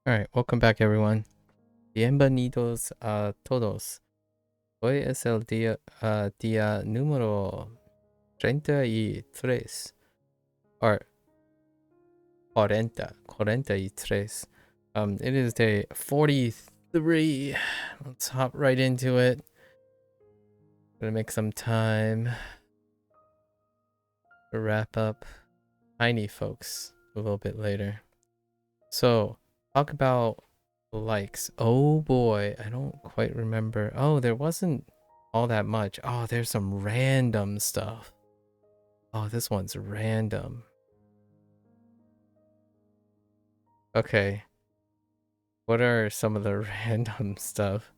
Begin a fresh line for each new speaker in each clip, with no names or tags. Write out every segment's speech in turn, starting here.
Alright, welcome back everyone. Bienvenidos a todos. Hoy es el día número 33. Or 43. It is day 43. Let's hop right into it. Gonna make some time to wrap up tiny folks a little bit later. So, talk about likes. Oh boy, I don't quite remember. Oh, there wasn't all that much. Oh, there's some random stuff. Oh, this one's random. Okay. What are some of the random stuff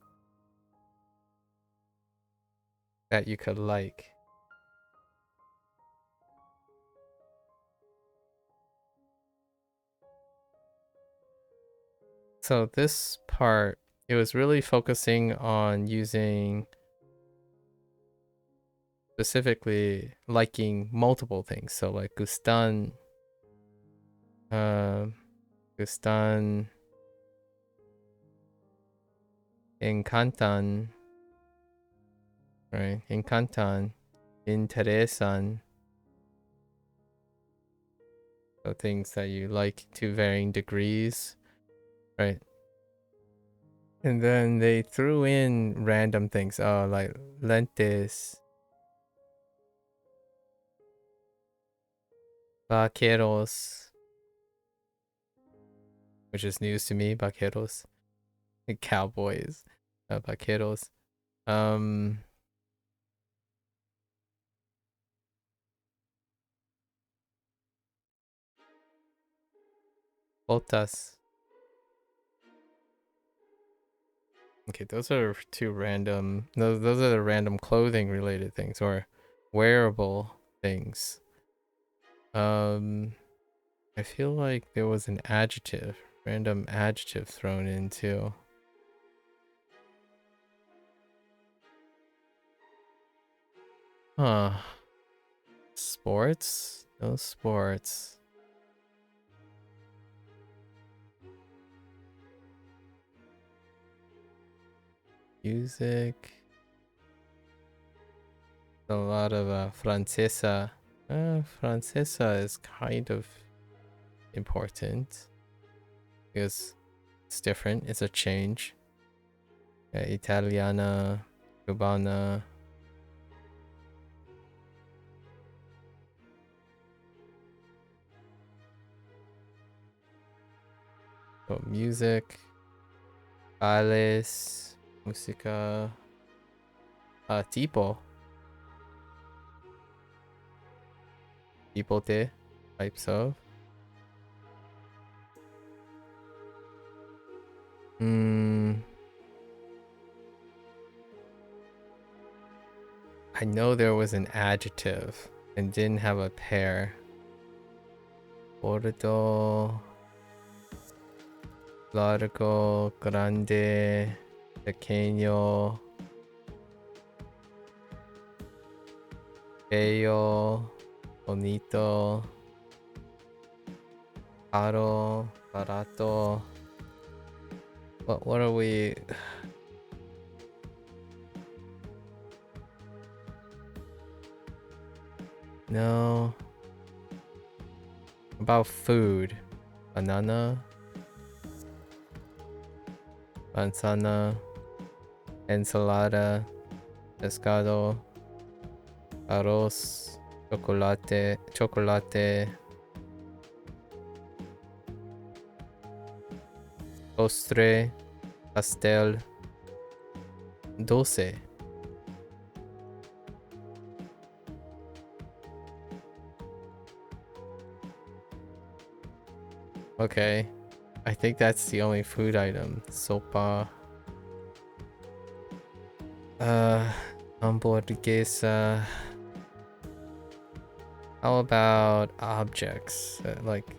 that you could like? So this part, it was really focusing on using specifically liking multiple things. So like gustan, encantan, right? Encantan, interesan. So things that you like to varying degrees, right? And then they threw in random things. Oh, like lentes, vaqueros, which is news to me. Vaqueros, cowboys, vaqueros. Botas. Okay, those are two random. Those are the random clothing related things or wearable things. I feel like there was an adjective, random adjective thrown in too. Huh. Sports? No sports. Music. A lot of francesa. Francesa is kind of important because it's different. It's a change. Italiana, Cubana. So music, bailes, música, tipo de, types of. I know there was an adjective and didn't have a pair. Gordo, largo, grande, pequeño, bello, bonito, caro, barato. What are we? No. About food. Banana. Manzana. Ensalada. Pescado. Arroz. Chocolate. Postre. Pastel. Dulce. Okay. I think that's the only food item. Sopa. Hamburguesa. How about objects? Like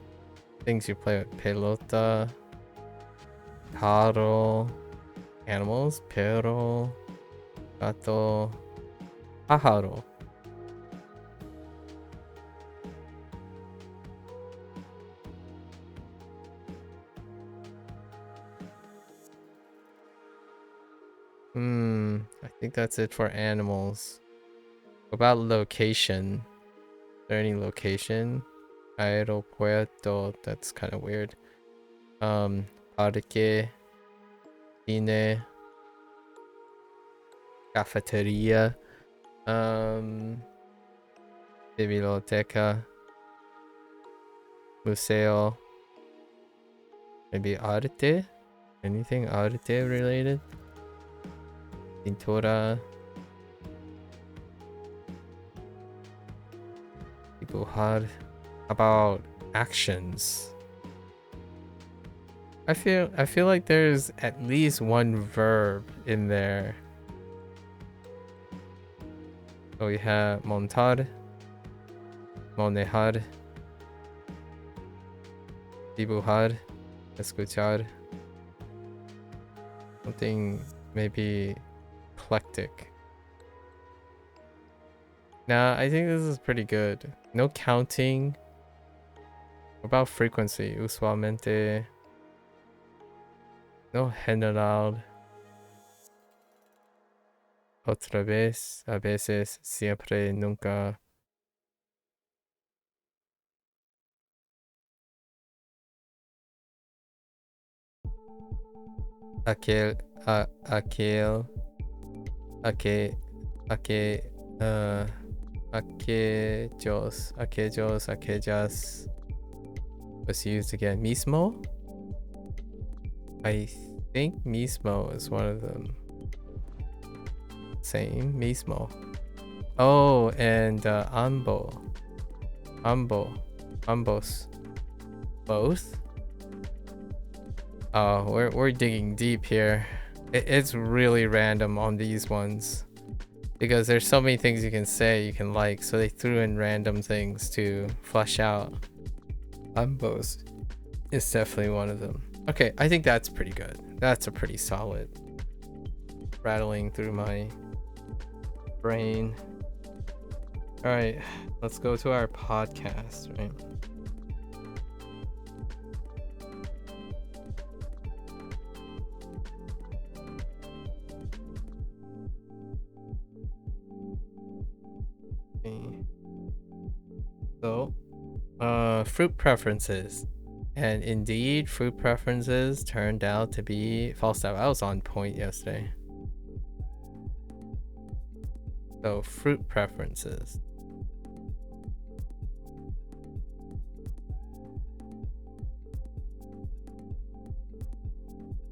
things you play with. Pelota. Carro. Animals. Perro. Gato. Pájaro. I think that's it for animals. What about location? Is there any location? Aeropuerto, that's kind of weird. Parque, cine, cafeteria, biblioteca, museo, maybe arte? Anything arte related? Pintura, dibujar. How about actions? I feel like there's at least one verb in there. So we have montar, manejar, dibujar, escuchar. Something maybe eclectic. Nah, I think this is pretty good. No counting. What about frequency? Usualmente. No general. Otra vez, a veces, siempre, nunca. Aquel, aquel, aquellos, aquellas was used again. Mismo? I think mismo is one of them. Same, mismo. Oh, and ambos. Both? Oh, we're digging deep here. It's really random on these ones. Because there's so many things you can say, you can like, so they threw in random things to flesh out. Ambos is definitely one of them. Okay, I think that's pretty good. That's a pretty solid. Rattling through my brain. All right, let's go to our podcast, right? So, fruit preferences. And indeed, fruit preferences turned out to be Falstaff. I was on point yesterday. So, fruit preferences.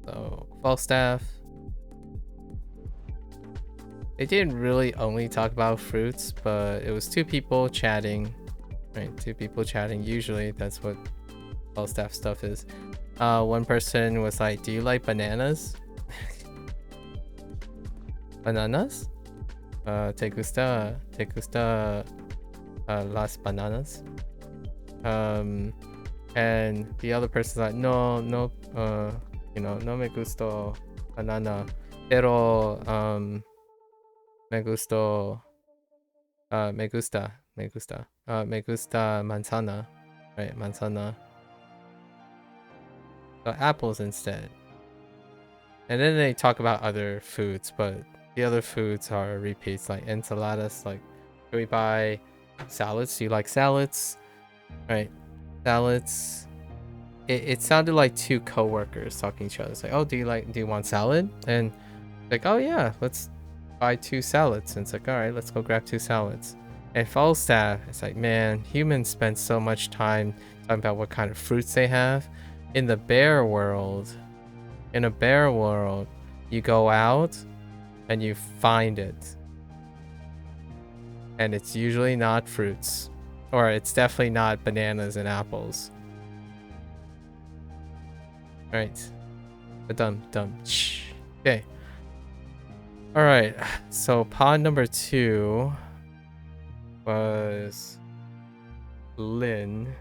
So, Falstaff. They didn't really only talk about fruits, but it was two people chatting. Right, two people chatting. Usually, that's what Falstaff stuff is. One person was like, "Do you like bananas?" Bananas? ¿Te gusta las bananas? And the other person's like, no, no me gustó banana, pero me gustó, me gusta manzana, right? Manzana. So apples instead. And then they talk about other foods, but the other foods are repeats, like enchiladas. Like, can we buy salads? Do you like salads? Right, salads. It sounded like two co-workers talking to each other. It's like, oh, do you want salad? And like, oh yeah, let's buy 2 salads. And it's like, all right, let's go grab 2 salads. And Falstaff, it's like, man, humans spend so much time talking about what kind of fruits they have. In the bear world, you go out and you find it. And it's usually not fruits. Or it's definitely not bananas and apples. Right. Dum. Okay. Alright. So pond number 2 was Lynn.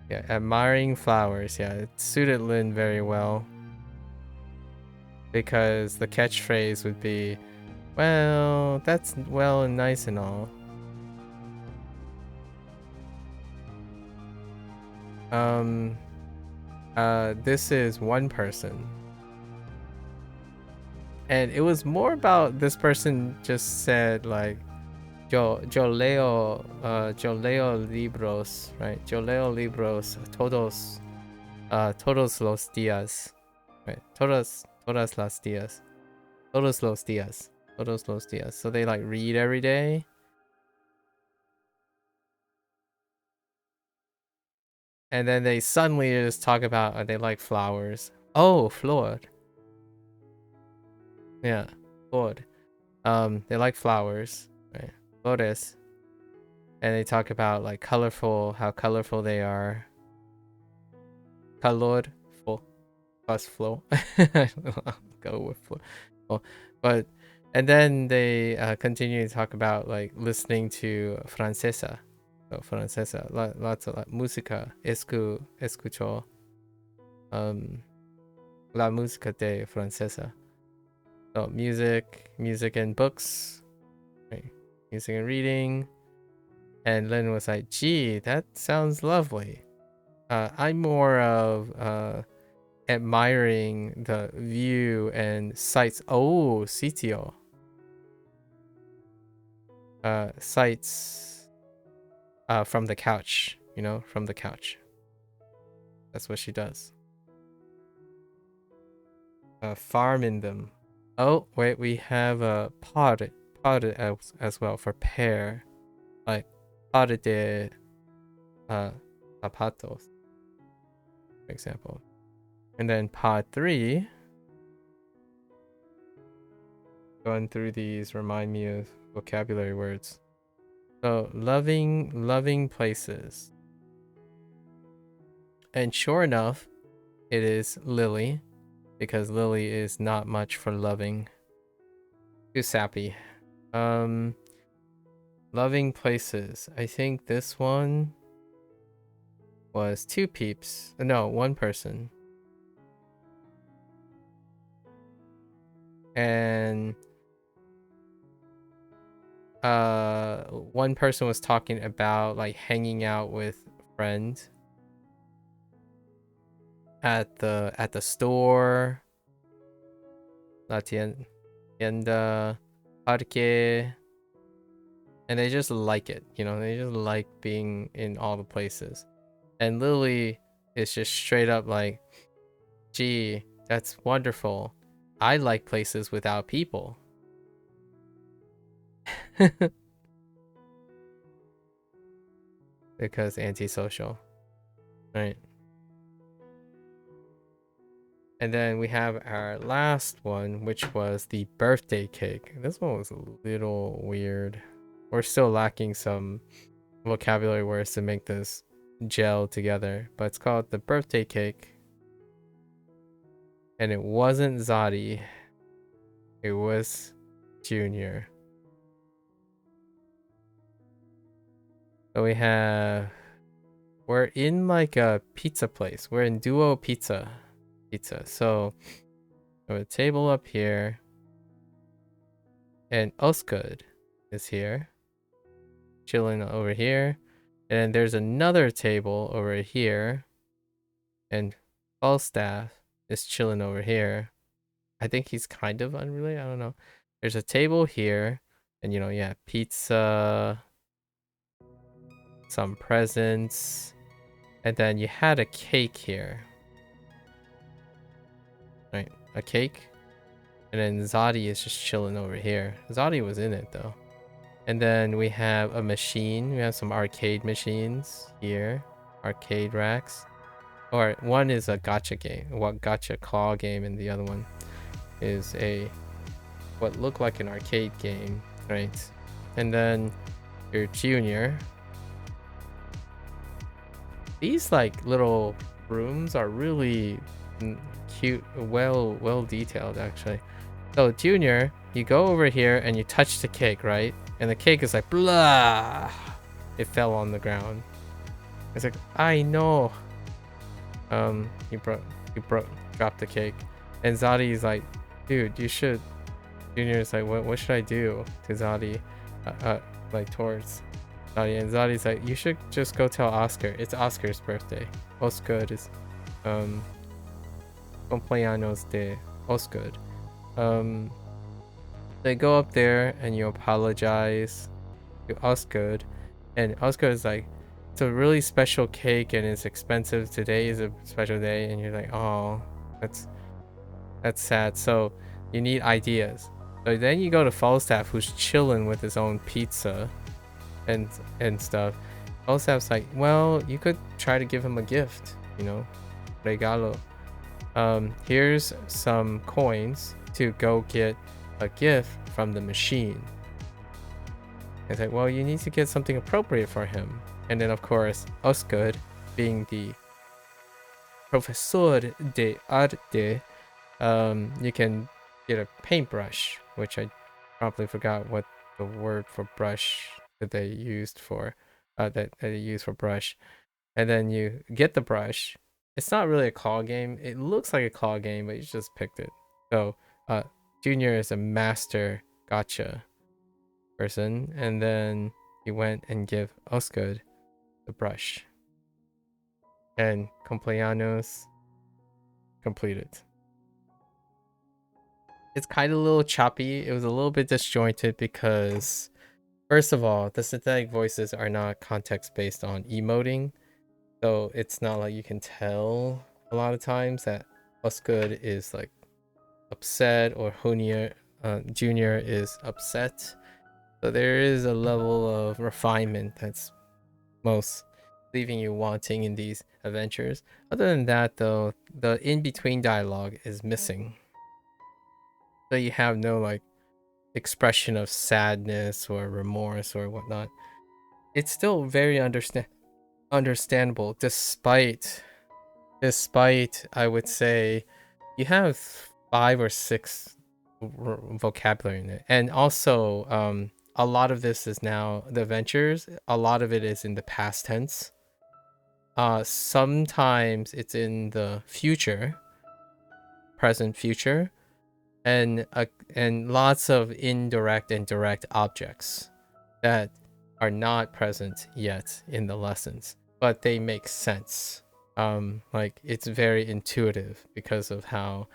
Yeah, admiring flowers. Yeah, it suited Lynn very well. Because the catchphrase would be, well, that's well and nice and all. This is one person. And it was more about this person just said like, yo leo libros, right? Yo leo libros todos los días, right? Todas las días, todos los días, todos los días. So they like read every day. And then they suddenly just talk about they like flowers. Oh, flor. Yeah, flor. They like flowers, right? Flores. And they talk about like how colorful they are. Colorful plus flow. Go with flow. Well, but and then they continue to talk about like listening to francesa. So francesa, lots of música. Escucho la música de francesa. So music and books, right? Music and reading. And Lynn was like, gee, that sounds lovely. I'm more of admiring the view and sights. Oh, sitio. Sights from the couch, from the couch. That's what she does. Farm in them. Oh, wait, we have a pod as well for pear. Like pod de zapatos, for example. And then pod 3. Going through these remind me of vocabulary words. So loving places. And sure enough, it is Lily, because Lily is not much for loving. Too sappy. Loving places. I think this one was 2 peeps. No, 1 person. And 1 person was talking about like hanging out with friends at the store, la tienda, parque, and they just like it, they just like being in all the places. And Lily is just straight up like, gee, that's wonderful. I like places without people. Because antisocial, right? And then we have our last one, which was the birthday cake. This one was a little weird. We're still lacking some vocabulary words to make this gel together, but it's called the birthday cake. And it wasn't Zadi. It was Junior. So we're in like a pizza place. We're in Duo Pizza. So we have a table up here. And Osgood is here. Chilling over here. And there's another table over here. And Falstaff is chilling over here. I think he's kind of unrelated. I don't know. There's a table here. And yeah, pizza. Some presents. And then you had a cake here. Right, a cake. And then Zadi is just chilling over here. Zadi was in it though. And then we have a machine. We have some arcade machines here. Arcade racks. Or one is a gacha game. Gacha claw game, and the other one is what looked like an arcade game, right? And then your Junior. These like little rooms are really cute, well detailed actually. So Junior, you go over here and you touch the cake, right? And the cake is like blah. It fell on the ground. It's like, I know. You dropped the cake. And Zadi is like, dude, you should. Junior is like, what should I do to Zadi? Like towards Zadi. And Zadi's like, you should just go tell Oscar. It's Oscar's birthday. Oscar is cumpleaños de Oscar. They go up there and you apologize to Osgood, and Osgood is like, it's a really special cake and it's expensive. Today is a special day, and you're like, oh, that's sad. So you need ideas. So then you go to Falstaff, who's chilling with his own pizza and stuff. Falstaff's like, well, you could try to give him a gift, regalo. Here's some coins to go get a gift from the machine. It's like, well, you need to get something appropriate for him. And then, of course, Osgood, being the professor de arte, you can get a paintbrush, which I probably forgot what the word for brush that they used for, that they use for brush. And then you get the brush. It's not really a claw game. It looks like a claw game, but you just picked it. So, Junior is a master gotcha person, and then you went and give Osgood the brush. And cumpleaños completed. It's kind of a little choppy. It was a little bit disjointed because, first of all, the synthetic voices are not context based on emoting. So it's not like you can tell a lot of times that Osgood is like upset or Junior is upset. So there is a level of refinement that's most leaving you wanting in these adventures. Other than that, though, the in-between dialogue is missing. So you have no like expression of sadness or remorse or whatnot. It's still very understandable despite I would say you have 5 or 6 vocabulary in it. And also a lot of this is now the adventures, a lot of it is in the past tense. Sometimes it's in the future, present, future, and lots of indirect and direct objects that are not present yet in the lessons, but they make sense. Like it's very intuitive because of how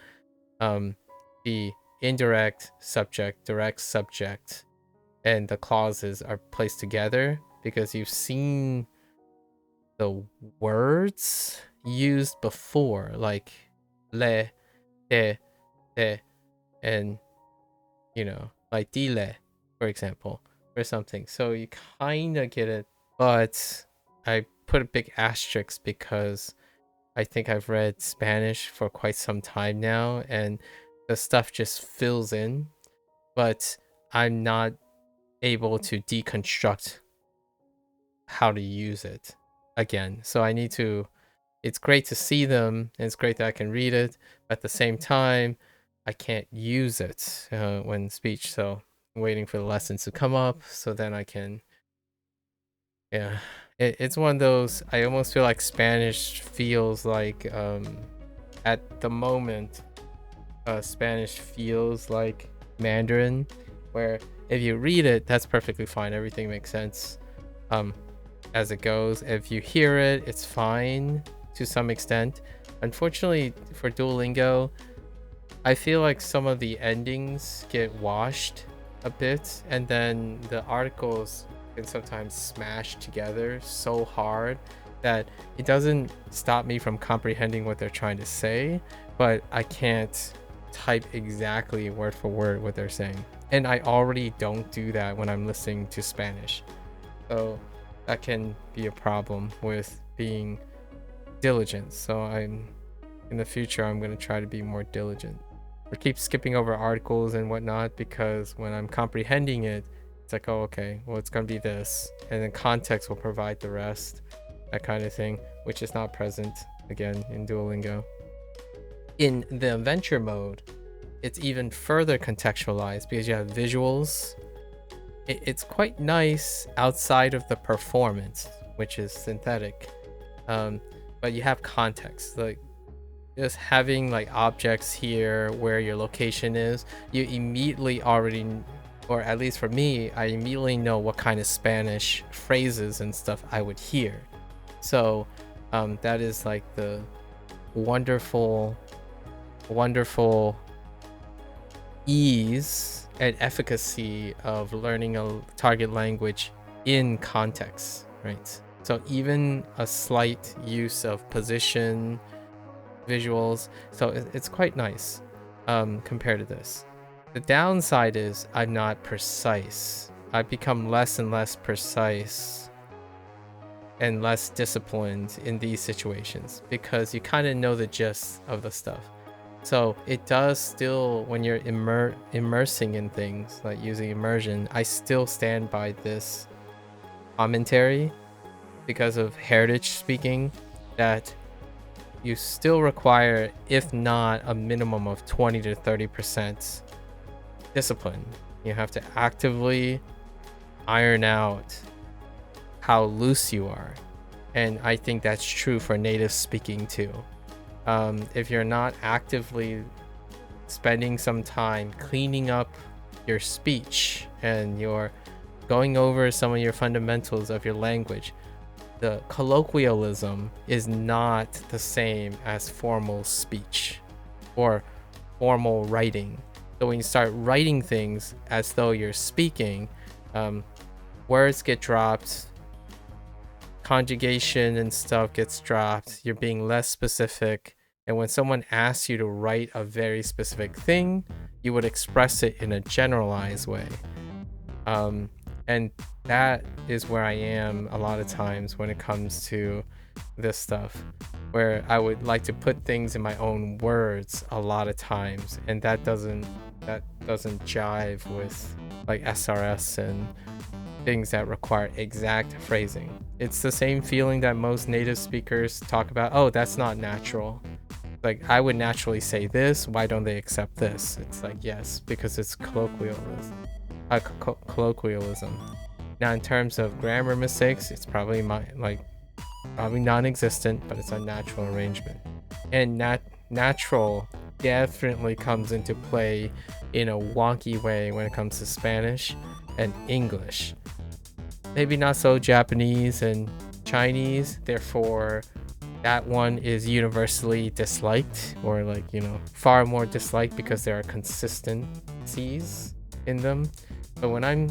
the indirect subject, direct subject, and the clauses are placed together because you've seen the words used before, like le, te, and like dile, for example, or something. So you kind of get it, but I put a big asterisk because I think I've read Spanish for quite some time now, and the stuff just fills in, but I'm not able to deconstruct how to use it again. So I need to, it's great to see them, and it's great that I can read it, but at the same time, I can't use it when speech. So I'm waiting for the lessons to come up so then I can, yeah. It's one of those, I almost feel like Spanish feels like, at the moment, Spanish feels like Mandarin, where if you read it, that's perfectly fine. Everything makes sense as it goes. If you hear it, it's fine to some extent. Unfortunately for Duolingo, I feel like some of the endings get washed a bit, and then the articles can sometimes smash together so hard that it doesn't stop me from comprehending what they're trying to say, but I can't type exactly word for word what they're saying. And I already don't do that when I'm listening to Spanish. So that can be a problem with being diligent. So in the future, I'm going to try to be more diligent. Or keep skipping over articles and whatnot, because when I'm comprehending it, it's like, oh, okay, well, it's going to be this. And then context will provide the rest, that kind of thing, which is not present, again, in Duolingo. In the adventure mode, it's even further contextualized because you have visuals. It's quite nice outside of the performance, which is synthetic. But you have context, like just having like objects here where your location is, you immediately already, or at least for me, I immediately know what kind of Spanish phrases and stuff I would hear. So that is like the wonderful ease and efficacy of learning a target language in context, right? So even a slight use of position, visuals, so it's quite nice compared to this. The downside is I'm not precise. I've become less and less precise and less disciplined in these situations because you kind of know the gist of the stuff. So it does still, when you're immersing in things, like using immersion, I still stand by this commentary because of heritage speaking, that you still require, if not a minimum of 20 to 30% discipline. You have to actively iron out how loose you are. And I think that's true for native speaking too. If you're not actively spending some time cleaning up your speech and you're going over some of your fundamentals of your language, the colloquialism is not the same as formal speech or formal writing. So when you start writing things as though you're speaking, words get dropped, conjugation and stuff gets dropped, you're being less specific, and when someone asks you to write a very specific thing, you would express it in a generalized way. And that is where I am a lot of times when it comes to this stuff, where I would like to put things in my own words a lot of times, and that doesn't jive with like SRS and things that require exact phrasing. It's the same feeling that most native speakers talk about. Oh, that's not natural. Like, I would naturally say this. Why don't they accept this? It's like, yes, because it's colloquialism. Colloquialism. Now, in terms of grammar mistakes, it's probably probably non-existent, but it's a natural arrangement. And natural definitely comes into play in a wonky way when it comes to Spanish and English. Maybe not so Japanese and Chinese, therefore that one is universally disliked, or far more disliked because there are consistencies in them. But when I'm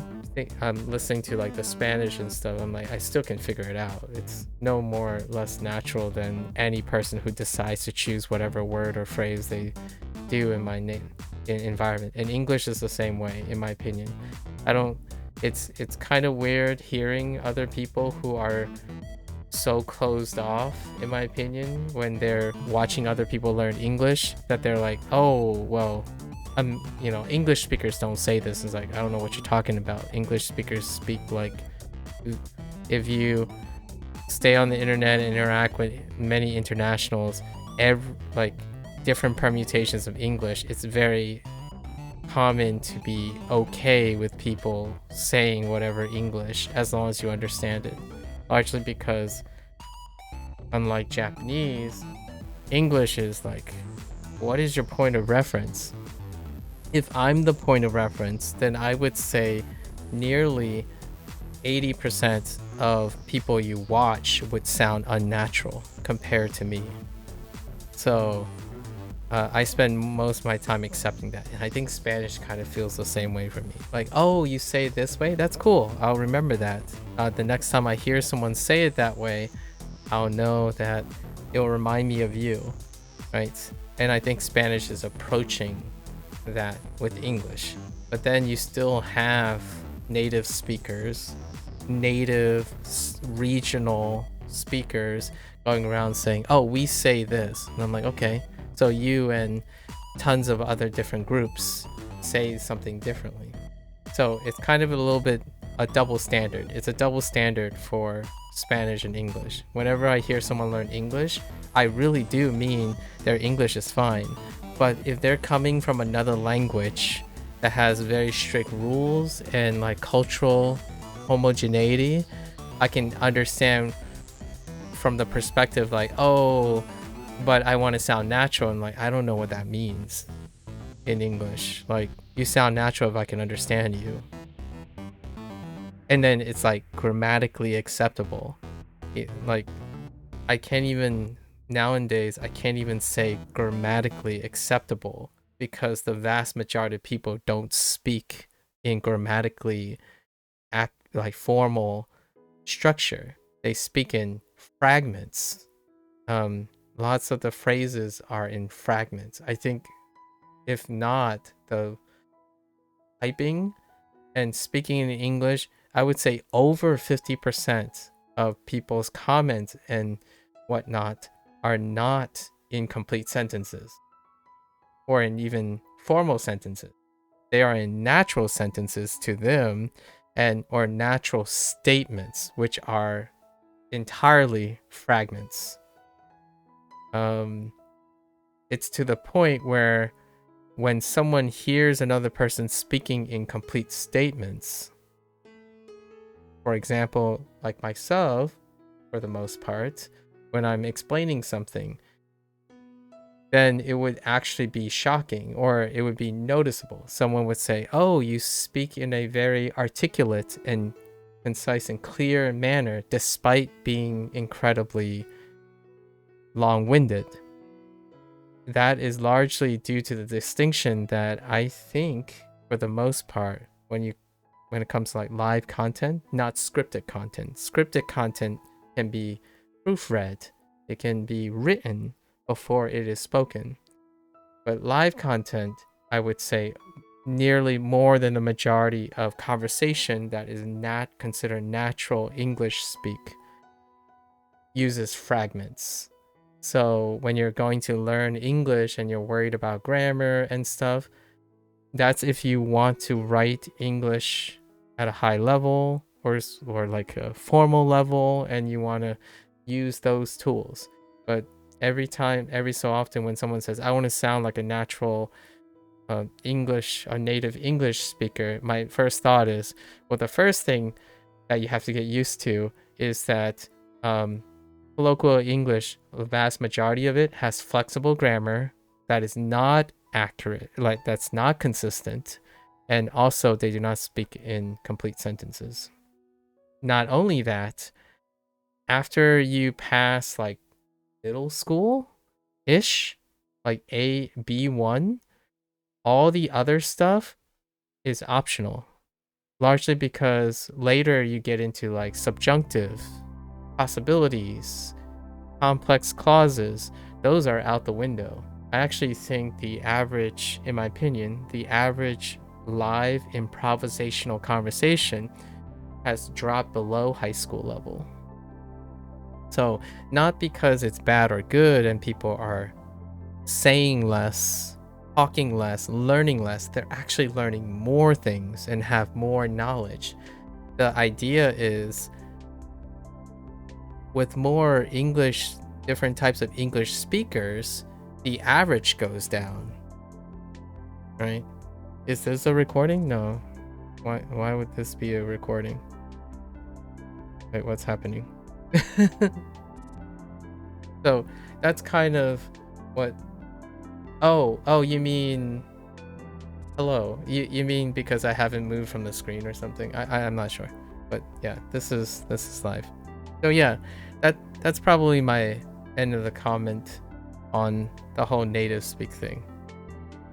listening to like the Spanish and stuff, I'm like, I still can figure it out. It's no more or less natural than any person who decides to choose whatever word or phrase they do in my environment. And English is the same way, in my opinion. It's kind of weird hearing other people who are so closed off, in my opinion, when they're watching other people learn English, that they're like, oh, well, English speakers don't say this. It's like, I don't know what you're talking about. English speakers speak like, if you stay on the internet and interact with many internationals, different permutations of English, it's very common to be okay with people saying whatever English as long as you understand it. Largely because, unlike Japanese, English is like, what is your point of reference? If I'm the point of reference, then I would say nearly 80% of people you watch would sound unnatural compared to me. So I spend most of my time accepting that. And I think Spanish kind of feels the same way for me. Like, oh, you say it this way? That's cool. I'll remember that. The next time I hear someone say it that way, I'll know that it'll remind me of you, right? And I think Spanish is approaching that with English. But then you still have native speakers, native regional speakers going around saying, oh, we say this. And I'm like, okay. So you and tons of other different groups say something differently. So it's kind of a little bit a double standard. It's a double standard for Spanish and English. Whenever I hear someone learn English, I really do mean their English is fine. But if they're coming from another language that has very strict rules and like cultural homogeneity, I can understand from the perspective like, oh, but I want to sound natural. And like, I don't know what that means in English. Like, you sound natural if I can understand you. And then it's like grammatically acceptable. Nowadays, I can't even say grammatically acceptable because the vast majority of people don't speak in grammatically formal structure. They speak in fragments. Lots of the phrases are in fragments. I think if not, the typing and speaking in English, I would say over 50% of people's comments and whatnot are not in complete sentences or in even formal sentences. They are in natural sentences to them and or natural statements, which are entirely fragments. It's to the point where when someone hears another person speaking in complete statements, for example, like myself, for the most part, when I'm explaining something, then it would actually be shocking or it would be noticeable. Someone would say, "Oh, you speak in a very articulate and concise and clear manner despite being incredibly long-winded." That is largely due to the distinction that I think, for the most part, when it comes to like live content, not scripted content. Scripted content can be proofread. It can be written before it is spoken. But live content, I would say, nearly more than the majority of conversation that is not considered natural English speak uses fragments. So when you're going to learn English and you're worried about grammar and stuff, that's if you want to write English at a high level or like a formal level and you want to use those tools. But every so often when someone says, "I want to sound like a natural a native English speaker," my first thought is, well, the first thing that you have to get used to is that colloquial English, the vast majority of it has flexible grammar that is not accurate, like that's not consistent, and also they do not speak in complete sentences. Not only that, after you pass like middle school ish, like B1, all the other stuff is optional, largely because later you get into like subjunctive, possibilities, complex clauses. Those are out the window. I actually think in my opinion, the average live improvisational conversation has dropped below high school level. So not because it's bad or good and people are saying less, talking less, learning less, they're actually learning more things and have more knowledge. The idea is with more English, different types of English speakers, the average goes down, right? Is this a recording? No. Why would this be a recording? Wait, what's happening? So that's kind of what. Oh, you mean hello? You mean because I haven't moved from the screen or something? I'm not sure, but yeah, this is live. So yeah, that's probably my end of the comment on the whole native speak thing.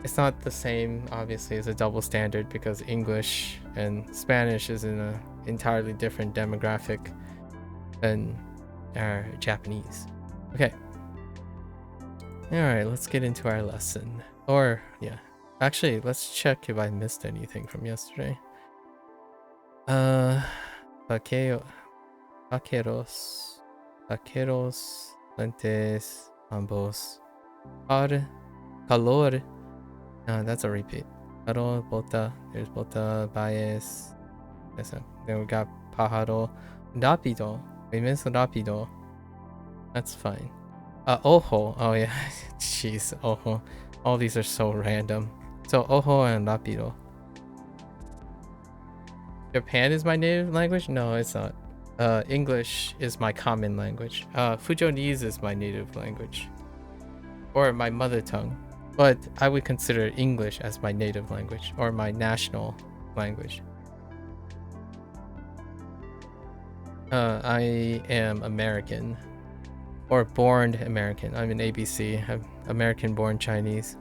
It's not the same, obviously, as a double standard because English and Spanish is in an entirely different demographic than Japanese. Okay. All right, let's get into our lesson. Or yeah, actually, let's check if I missed anything from yesterday. Vaqueros, lentes, ambos, calor. That's a repeat. Calor, bota. There's bota, bias. Then we got pájaro, rápido. We missed rápido. That's fine. Ojo. Oh yeah. Jeez, ojo. All these are so random. So ojo and rápido. Japan is my native language? No, it's not. English is my common language. Fujonese is my native language. Or my mother tongue. But I would consider English as my native language or my national language. I am American. Or born American. I'm an ABC. I'm American born Chinese.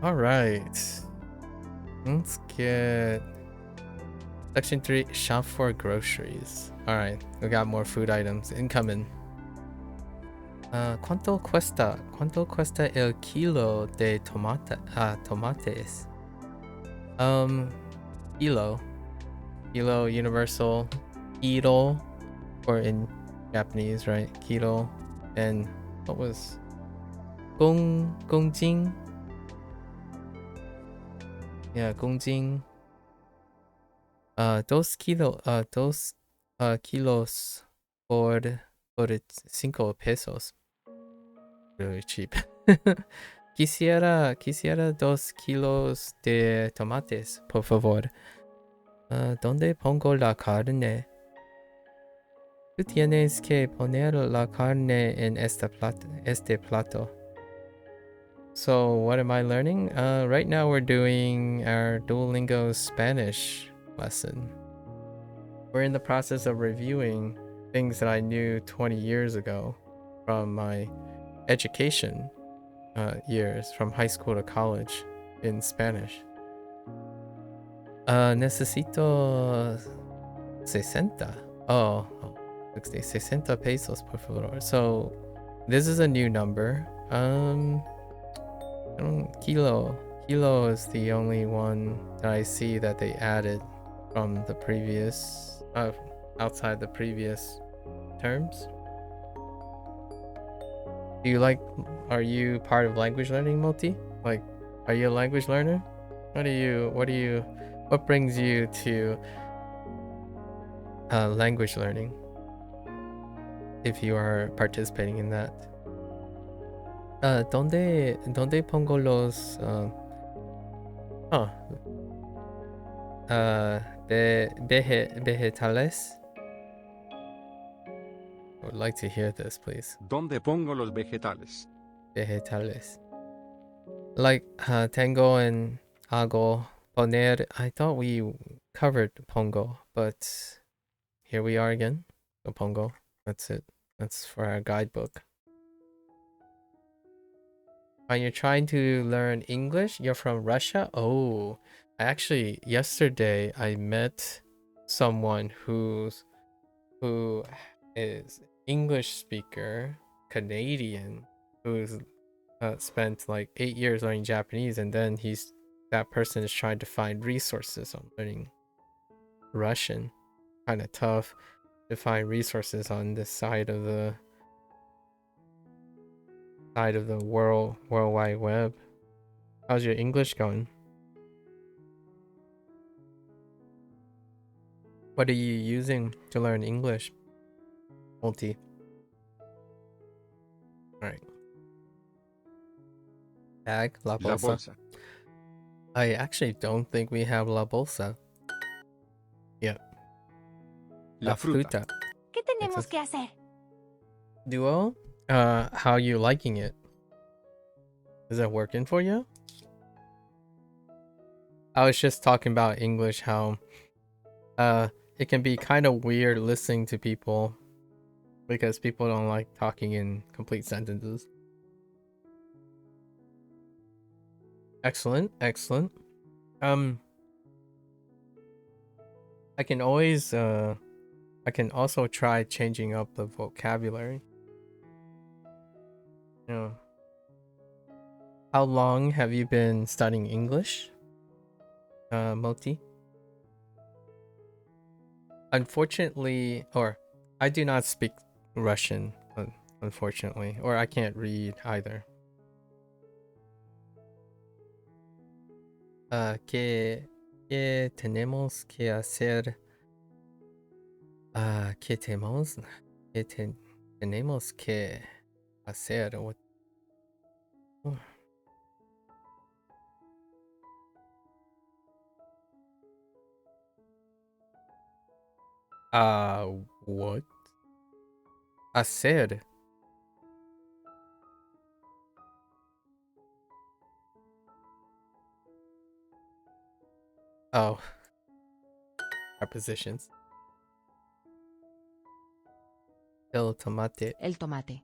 All right. Let's get section 3, shop for groceries. All right, we got more food items incoming. ¿Cuánto cuesta? ¿Cuánto cuesta el kilo de tomates? Kilo. Kilo, universal. Kilo, or in Japanese, right? Kilo. And what was gongjing? Yeah, gongjing. Dos kilos por 5 pesos. Really cheap. Quisiera 2 kilos de tomates, por favor. ¿Dónde pongo la carne? Tú tienes que poner la carne en este plato. So what am I learning? Right now we're doing our Duolingo Spanish lesson. We're in the process of reviewing things that I knew 20 years ago from my education years, from high school to college in Spanish. Necesito 60. Oh, 60 pesos, por favor. So this is a new number. Kilo is the only one that I see that they added from the previous outside the previous terms. Are you part of language learning, Multi? Like, are you a language learner? What brings you to language learning if you are participating in that? ¿Dónde pongo los vegetales? I would like to hear this, please.
¿Dónde pongo los vegetales?
Vegetales. Like, tengo en hago poner. I thought we covered pongo, but here we are again. So pongo. That's it. That's for our guidebook. Are you trying to learn English? You're from Russia? Oh, yesterday I met someone who is English speaker, Canadian, who's spent like 8 years learning Japanese, and then that person is trying to find resources on learning Russian. Kind of tough to find resources on this side of the World Wide Web. How's your English going? What are you using to learn English, Multi? Alright. Bag, la bolsa.
La bolsa.
I actually don't think we have la bolsa. Yeah.
La fruta.
¿Qué tenemos que hacer?
Duo, how are you liking it? Is it working for you? I was just talking about English, how it can be kind of weird listening to people because people don't like talking in complete sentences. Excellent. I can also try changing up the vocabulary. You know, how long have you been studying English, Moti? Unfortunately, or I do not speak Russian, unfortunately, or I can't read either. ¿Qué tenemos que hacer? ¿Qué tenemos que hacer? What? Hacer. Oh. Prepositions. El tomate.
El tomate.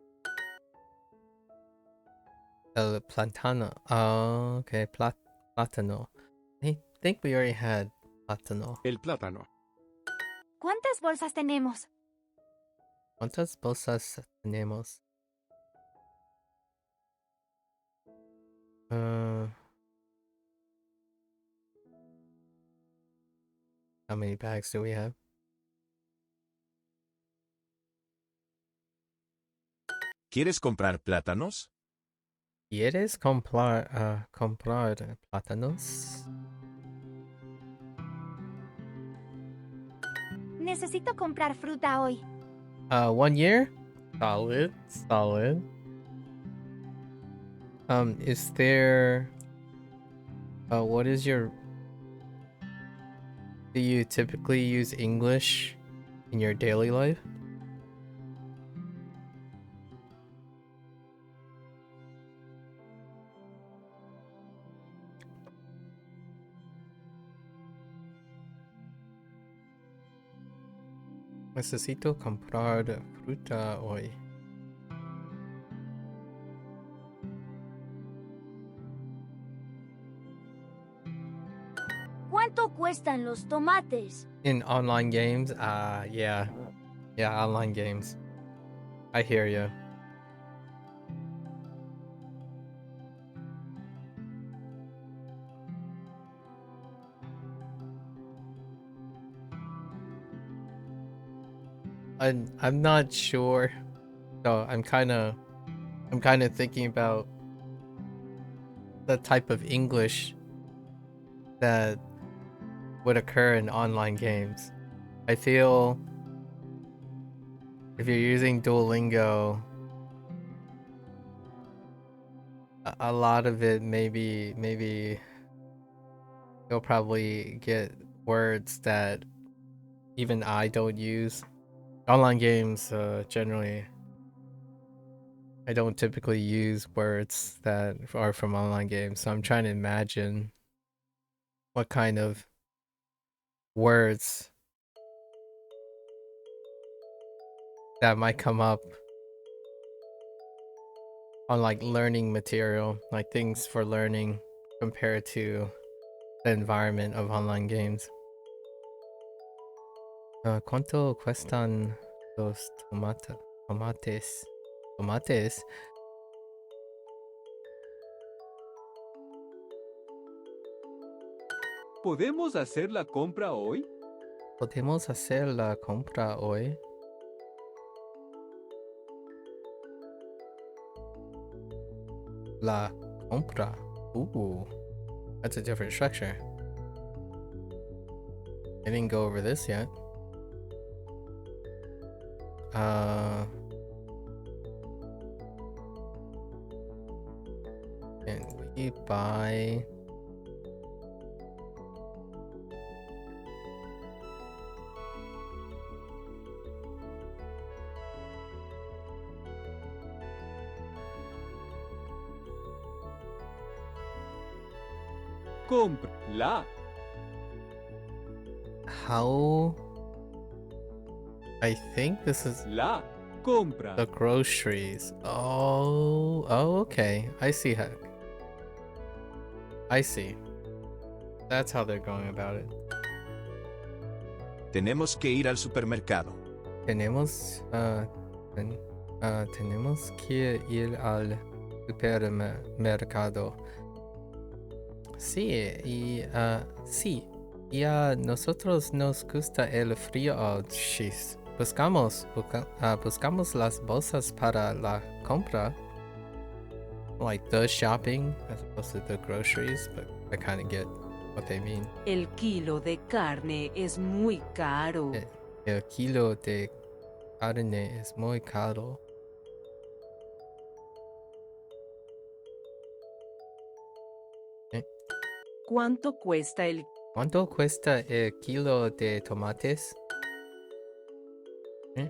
El plátano. Oh, okay. Plátano. I think we already had plátano.
El plátano.
¿Cuántas bolsas tenemos?
¿Cuántas bolsas tenemos? How many bags do we have?
¿Quieres comprar plátanos?
¿Quieres comprar plátanos?
Necesito comprar fruta hoy.
1 year? Solid. Is there... what is your... Do you typically use English in your daily life? Necesito comprar fruta hoy.
¿Cuánto cuestan los tomates?
In online games? Yeah. Yeah, online games. I hear you. I'm not sure. So I'm kind of thinking about the type of English that would occur in online games. I feel if you're using Duolingo, a lot of it maybe you'll probably get words that even I don't use. Online games, generally, I don't typically use words that are from online games, so I'm trying to imagine what kind of words that might come up on like learning material, like things for learning compared to the environment of online games. ¿Cuánto cuestan los tomates? ¿Tomates?
¿Podemos hacer la compra hoy?
¿Podemos hacer la compra hoy? La compra. Ooh, that's a different structure. I didn't go over this yet. Can we buy...
Compra. La.
How... I think this is
La. Compra.
the groceries. Oh, okay. I see how... I see. That's how they're going about it.
Tenemos que ir al supermercado.
Tenemos que ir al supermercado. Sí, sí. Y a nosotros nos gusta el frío. Oh, jeez. Buscamos las bolsas para la compra. Like the shopping as opposed to the groceries, but I kind of get what they mean.
El kilo de carne es muy caro.
El kilo de carne es muy caro.
¿Cuánto cuesta el
¿Cuánto cuesta el kilo de tomates?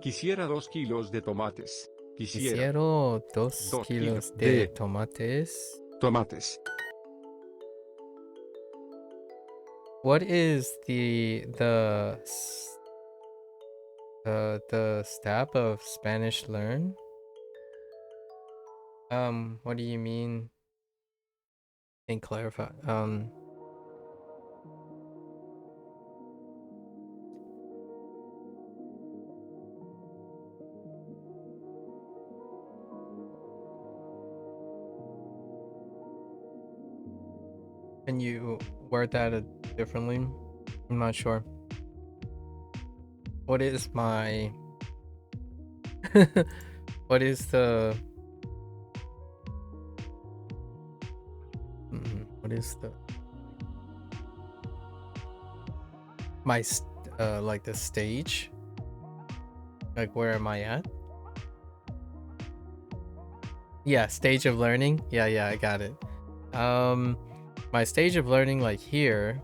Quisiera 2 kilos de tomates.
Quisiera 2
2
kilos
kilos
de
de
tomates.
tomates.
What is the step of Spanish learn? What do you mean and clarify. Can you word that differently? I'm not sure. What is my what is the what is the my like the stage? Like where am I at? Yeah, stage of learning. Yeah, I got it. My stage of learning, like here,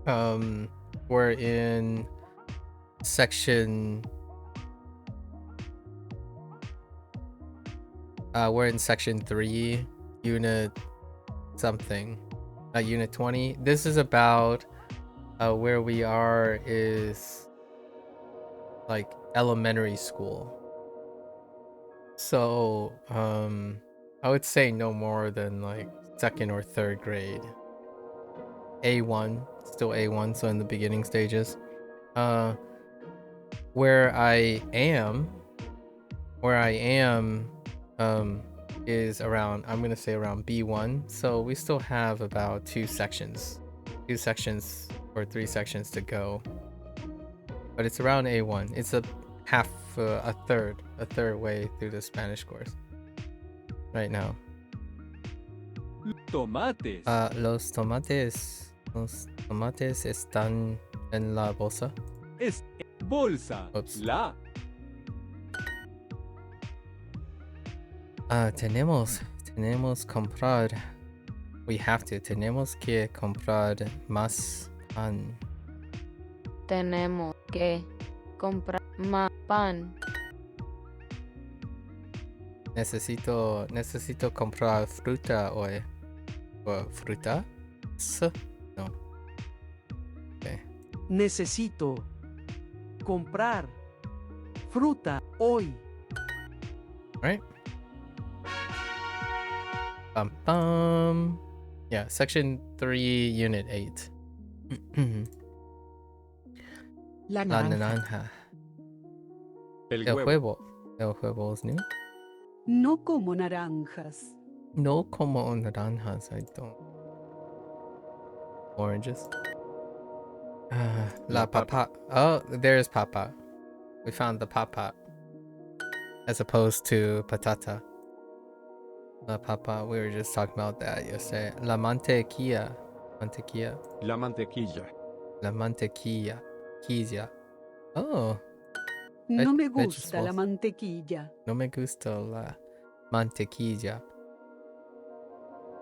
we're in section we're in section 3, unit something, unit 20. This is about where we are is like elementary school. So I would say no more than like 2nd or 3rd grade. A1, still A1, so in the beginning stages. Where I am is around, I'm gonna say around B1. So we still have about 2 sections or 3 sections to go. But it's around A1. It's a third way through the Spanish course right now.
Tomates.
Los tomates están en la bolsa.
Es bolsa.
Oops.
La.
Tenemos comprar. Tenemos que comprar más pan.
Tenemos que comprar más pan.
Necesito comprar fruta hoy. ¿Fruta? No. Okay.
Necesito comprar fruta hoy.
Right? Yeah, section 3, unit 8.
La
La
naranja.
naranja.
El
El
huevo.
huevo is new.
No como naranjas.
No como naranjas, I don't. Oranges. La papa. Oh, there's papa. We found the papa. As opposed to patata. La papa, we were just talking about that yesterday. La mantequilla.
La mantequilla.
La mantequilla. Quilla. Oh.
No me gusta la
vegetables.
mantequilla.
No me gusta la mantequilla.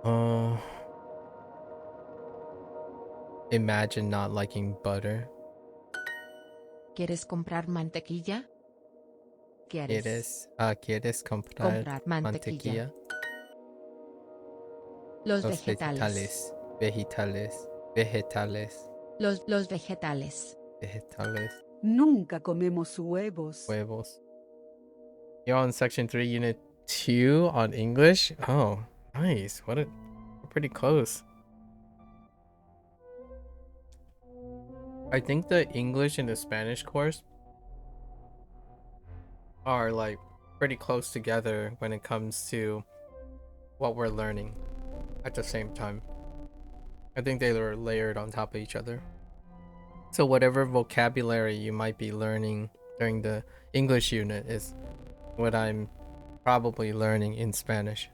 Oh. Imagine not liking butter.
¿Quieres comprar mantequilla?
¿Quieres comprar
comprar mantequilla?
mantequilla?
Los
Los
vegetales.
vegetales.
Los vegetales.
Nunca
comemos huevos.
Huevos. You're on section 3, unit 2 on English? Oh, nice. We're pretty close. I think the English and the Spanish course are like pretty close together when it comes to what we're learning at the same time. I think they are layered on top of each other. So whatever vocabulary you might be learning during the English unit is what I'm probably learning in Spanish.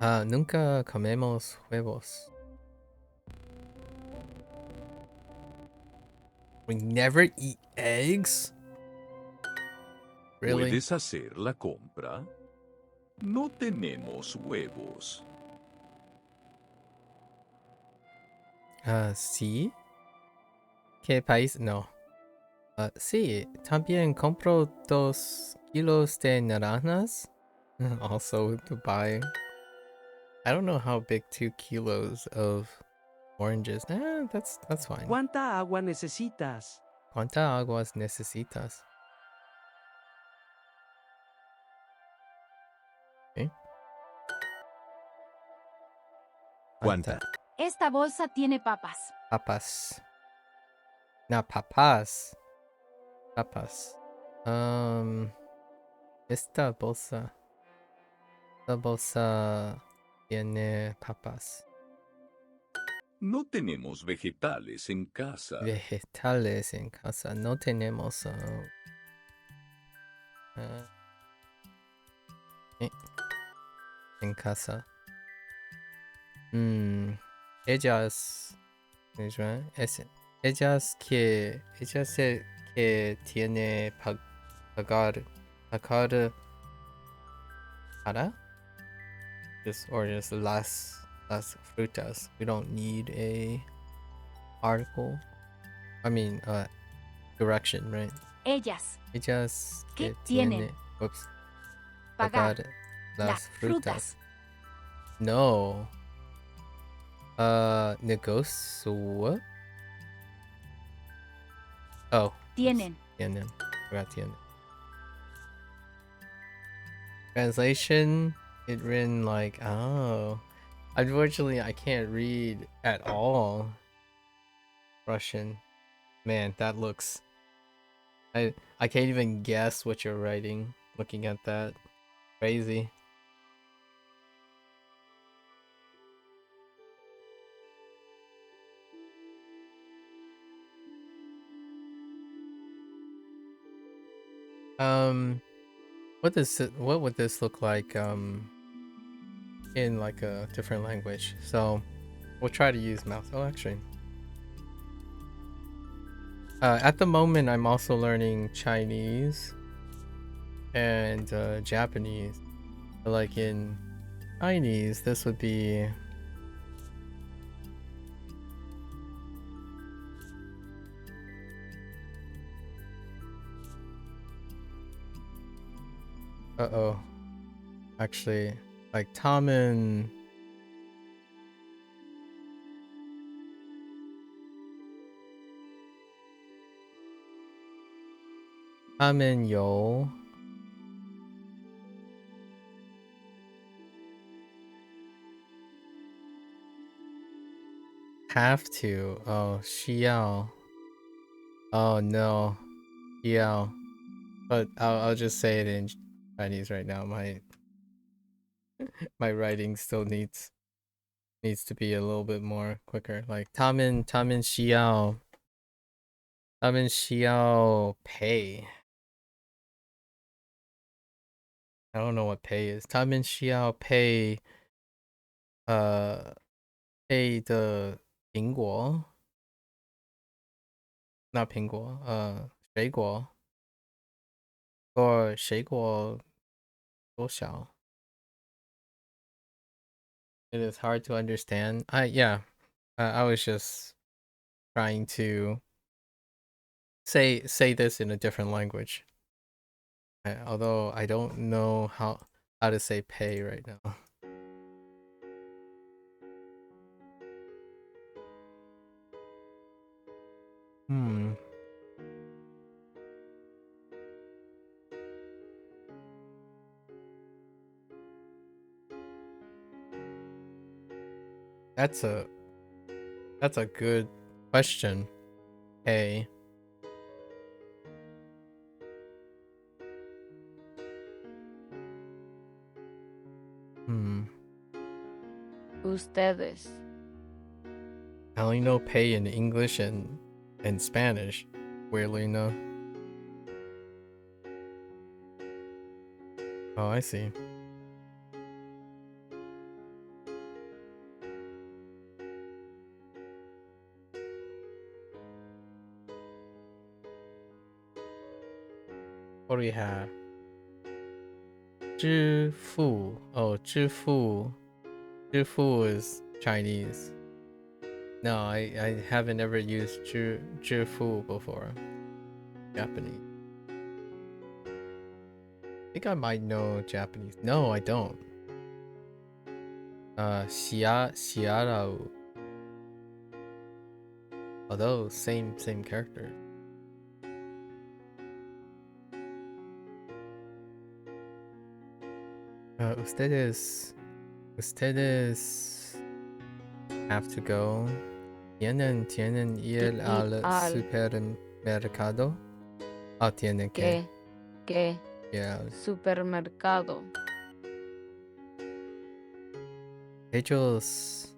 Nunca comemos huevos. We never eat eggs? Really?
¿Puedes hacer la compra? No tenemos huevos.
Sí. ¿Qué país? No. Sí, también compro 2 kilos de naranjas. Also Dubai. I don't know how big 2 kilos of oranges. That's fine.
¿Cuánta agua necesitas?
¿Cuánta aguas necesitas? Okay.
¿Cuánta?
Esta bolsa tiene papas.
Papas. No, papas. Papas. Esta bolsa. Esta bolsa tiene papas.
No tenemos vegetales en casa.
Vegetales en casa. No tenemos. En casa. Ellas. Ellas que tiene pagar para. Just las frutas. We don't need a article. I mean, direction, right?
Ellas.
Ellas
¿Qué
que
tienen?
Oops.
Pagar
las frutas.
frutas.
No. Negocio. Oh.
Tienen.
Tienen. Forgot tienen. Translation. It written like, oh. Unfortunately, I can't read at all Russian. Man, that looks... I can't even guess what you're writing looking at that. Crazy. What would this look like in like a different language? So we'll try to use mouse. Oh, actually, at the moment I'm also learning Chinese and Japanese. Like in Chinese, this would be actually, like Tamen. Tamen yo. Have to. Oh, xiao. Oh no. Xiao. But I'll just say it in Chinese right now. My writing still needs to be a little bit more quicker. Like Tamen xiao. Tamen xiao pay. I don't know what pay is. Tamen xiao pay pay the 苹果 not 苹果 水果 or 水果多少 It is hard to understand. I was just trying to say this in a different language. Although I don't know how to say pay right now. That's a good question. Pay.
Ustedes.
I only know pay in English and Spanish. Weirdly enough. Oh, I see. What do we have? 支付. Oh, 支付. 支付 is Chinese. No, I haven't ever used 支付 before. Japanese. I think I might know Japanese. No, I don't. Xiarao. Although same character. Ustedes have to go. Tienen ir al supermercado. Oh, tienen que ir al
supermercado.
Ellos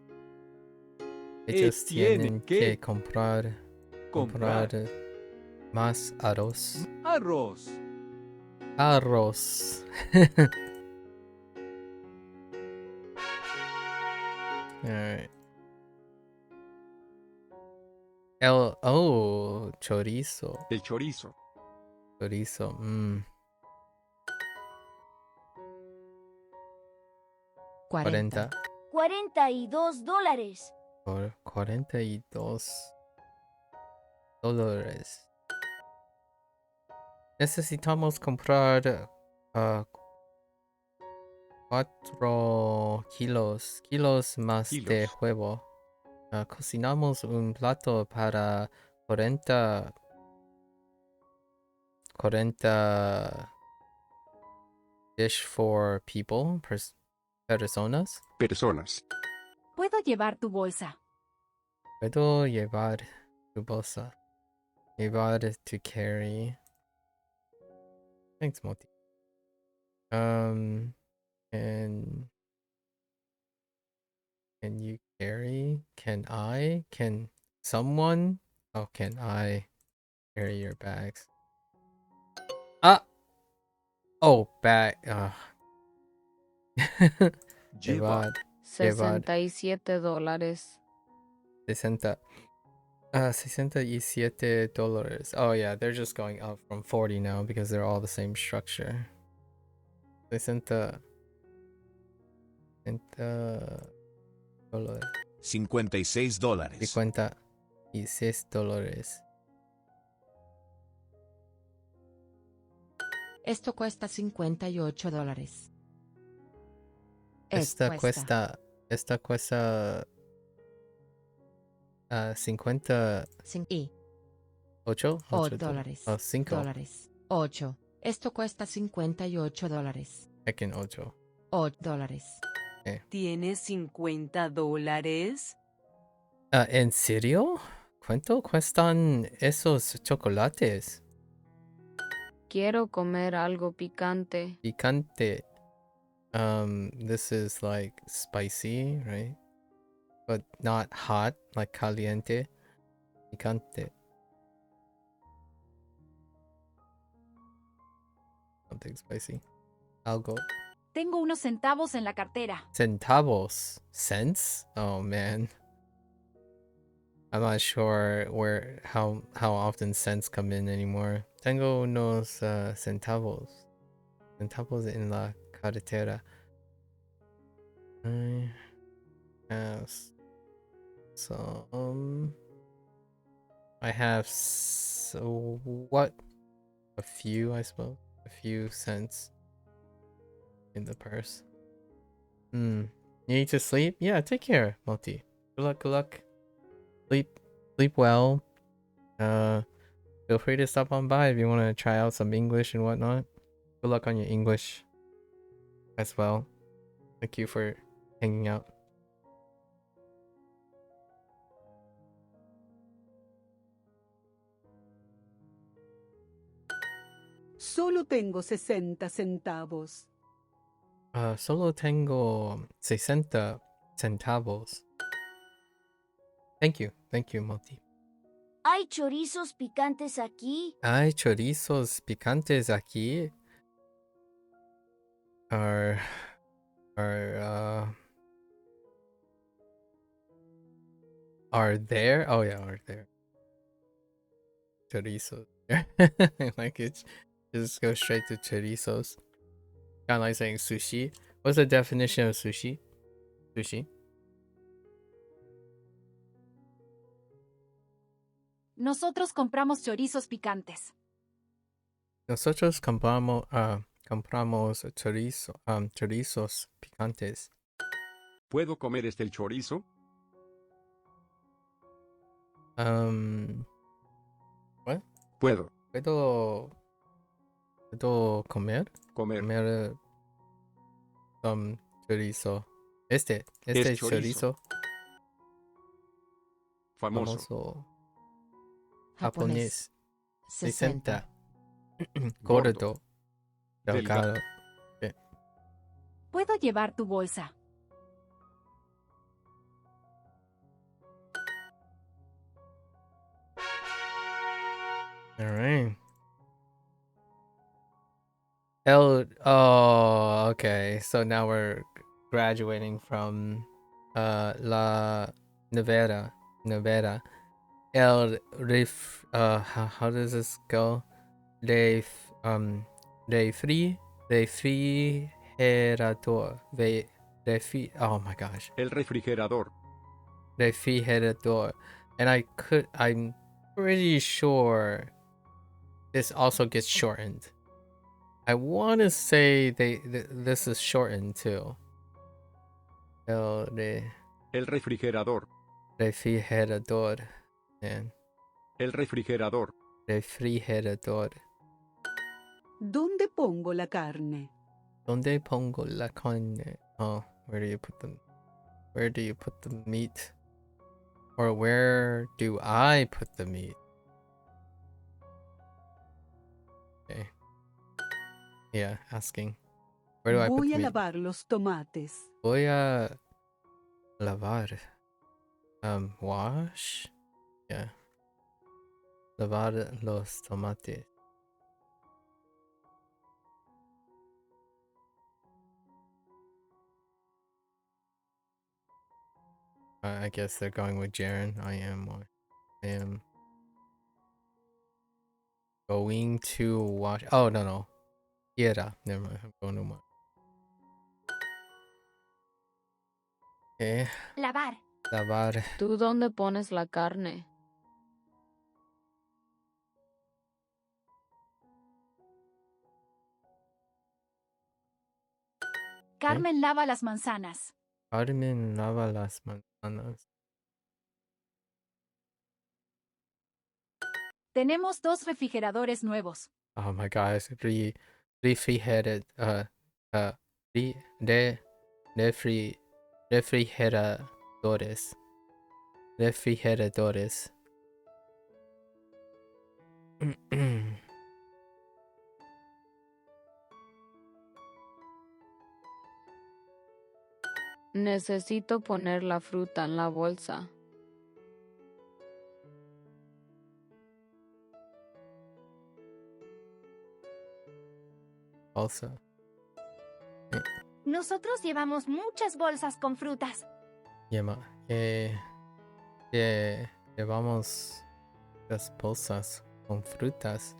tienen
tienen que comprar más arroz.
Arroz.
Arroz. Alright. Chorizo.
El chorizo.
Chorizo. 40.
$42.
Por $42. Necesitamos comprar 4 kilos más de huevo. Cocinamos un plato para 40 dish for people, personas.
¿Puedo llevar tu bolsa?
Puedo llevar tu bolsa. Llevar to carry. Thanks, Moti. Can you carry? Can I? Can someone? Oh, can I carry your bags? Ah! Oh, bag. Llevar.
$67.
67 $. Oh yeah, they're just going up from 40 now because they're all the same structure. 60 $.
$56.
$56.
Esto cuesta $58.
Esta cuesta 58
$8.
Oh, 5.
8. Esto cuesta $58.
Heckin' 8.
$8.
¿Tienes $50?
¿En serio? ¿Cuánto cuestan esos chocolates?
Quiero comer algo picante.
Picante. This is like spicy, right? But not hot, like caliente. Picante. Something spicy. Algo.
Tengo unos centavos en la cartera.
Centavos. Cents? Oh man. I'm not sure how often cents come in anymore. Tengo unos centavos. Centavos en la carretera. I have some. I have what? A few, I suppose. A few cents in the purse. You need to sleep? Yeah, take care, Multi. Good luck, good luck. Sleep well. Feel free to stop on by if you want to try out some English and whatnot. Good luck on your English as well. Thank you for hanging out.
Solo tengo 60 centavos.
Solo tengo 60 centavos. Thank you, Multi.
¿Hay chorizos picantes aquí?
¿Hay chorizos picantes aquí? Are there? Oh yeah, are there chorizos? Like it just go straight to chorizos. Kind of like saying sushi. What's the definition of sushi?
Nosotros compramos chorizos picantes.
Nosotros compramos chorizos picantes.
¿Puedo comer el chorizo?
What?
Puedo.
¿Puedo comer chorizo? Este chorizo.
Famoso.
Famoso.
Japonés.
Japonés. 60.
60.
Gordo.
Delgado.
Delgado.
¿Puedo llevar tu bolsa?
All right. Oh, okay. So now we're graduating from La Nevada. How does this go? Refrigerador. Oh my gosh.
El refrigerador.
Refrigerador. And I'm pretty sure this also gets shortened. I want to say this is shortened too. El
refrigerador.
refrigerador. Man.
El refrigerador.
Refrigerador.
¿Dónde pongo la carne?
¿Dónde pongo la carne? Oh, where do you put them? Where do you put the meat? Or where do I put the meat? Okay. Yeah, asking. Where do I put
Voy
the
a
meat?
lavar los tomates.
Voy a lavar. Wash? Yeah. Lavar los tomates. I guess they're going with Jaren. I am going to wash. Oh, no. Quiera. Never mind. I'm going to wash. Okay.
Lavar.
Lavar.
¿Tú dónde pones la carne?
Carmen lava las manzanas.
Carmen lava las manzanas.
Tenemos 2 refrigeradores nuevos.
Oh my gosh. Refrigeradores. Refrigeradores.
Necesito poner la fruta en la bolsa.
Also.
Nosotros llevamos muchas bolsas con frutas.
Llevamos las bolsas con frutas.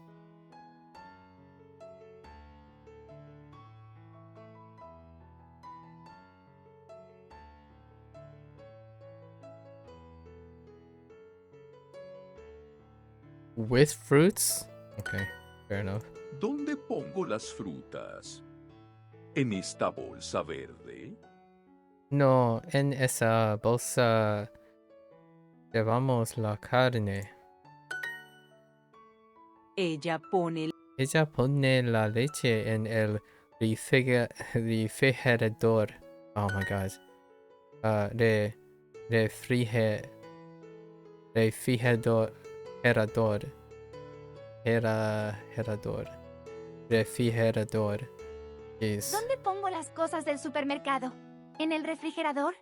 With fruits? Okay, fair enough.
¿Dónde pongo las frutas? ¿En esta bolsa verde?
No, en esa bolsa llevamos la carne.
Ella pone
Ella pone la leche en el refrigerador. Oh my gosh. Refrigerador. Refrigerador. Jeez.
¿Dónde pongo las cosas del supermercado? ¿En el refrigerador?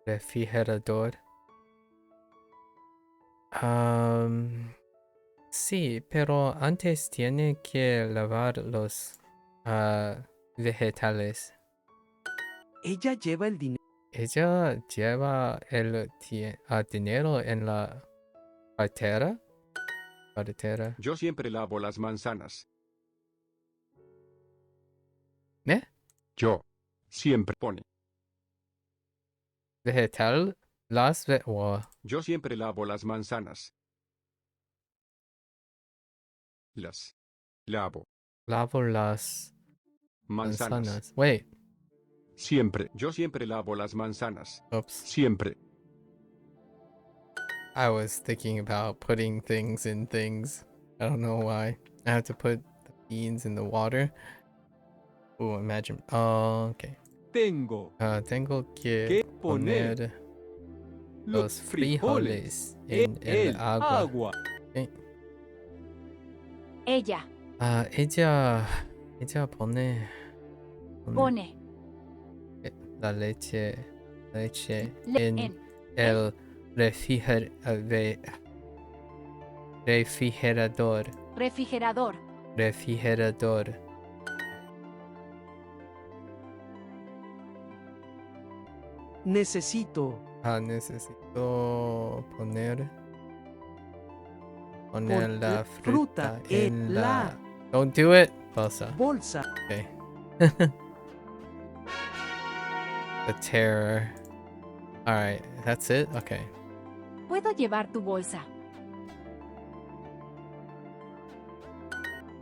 Refrigerador. Sí, pero antes tiene que lavar los vegetales.
Ella lleva el dinero.
Ella lleva el dinero en la cartera.
Yo siempre lavo las manzanas.
¿Eh?
Yo siempre pone.
Vegetal.
Yo siempre lavo las manzanas. Las lavo.
Lavo las manzanas. Wait.
Siempre. Yo siempre lavo las manzanas.
Oops.
Siempre.
I was thinking about putting things in things. I don't know why. I have to put the beans in the water. Oh, imagine. Oh, okay.
Tengo
Tengo que
que poner.
poner los frijoles en el agua. Ok.
Ella
ella pone
pone
la leche
en
en el refrigerador.
refrigerador.
Necesito
Necesito poner la fruta
fruta
en
en
la...
la
Don't do it. Bolsa.
bolsa.
Okay. The terror. Alright, that's it? Okay.
Puedo llevar tu bolsa.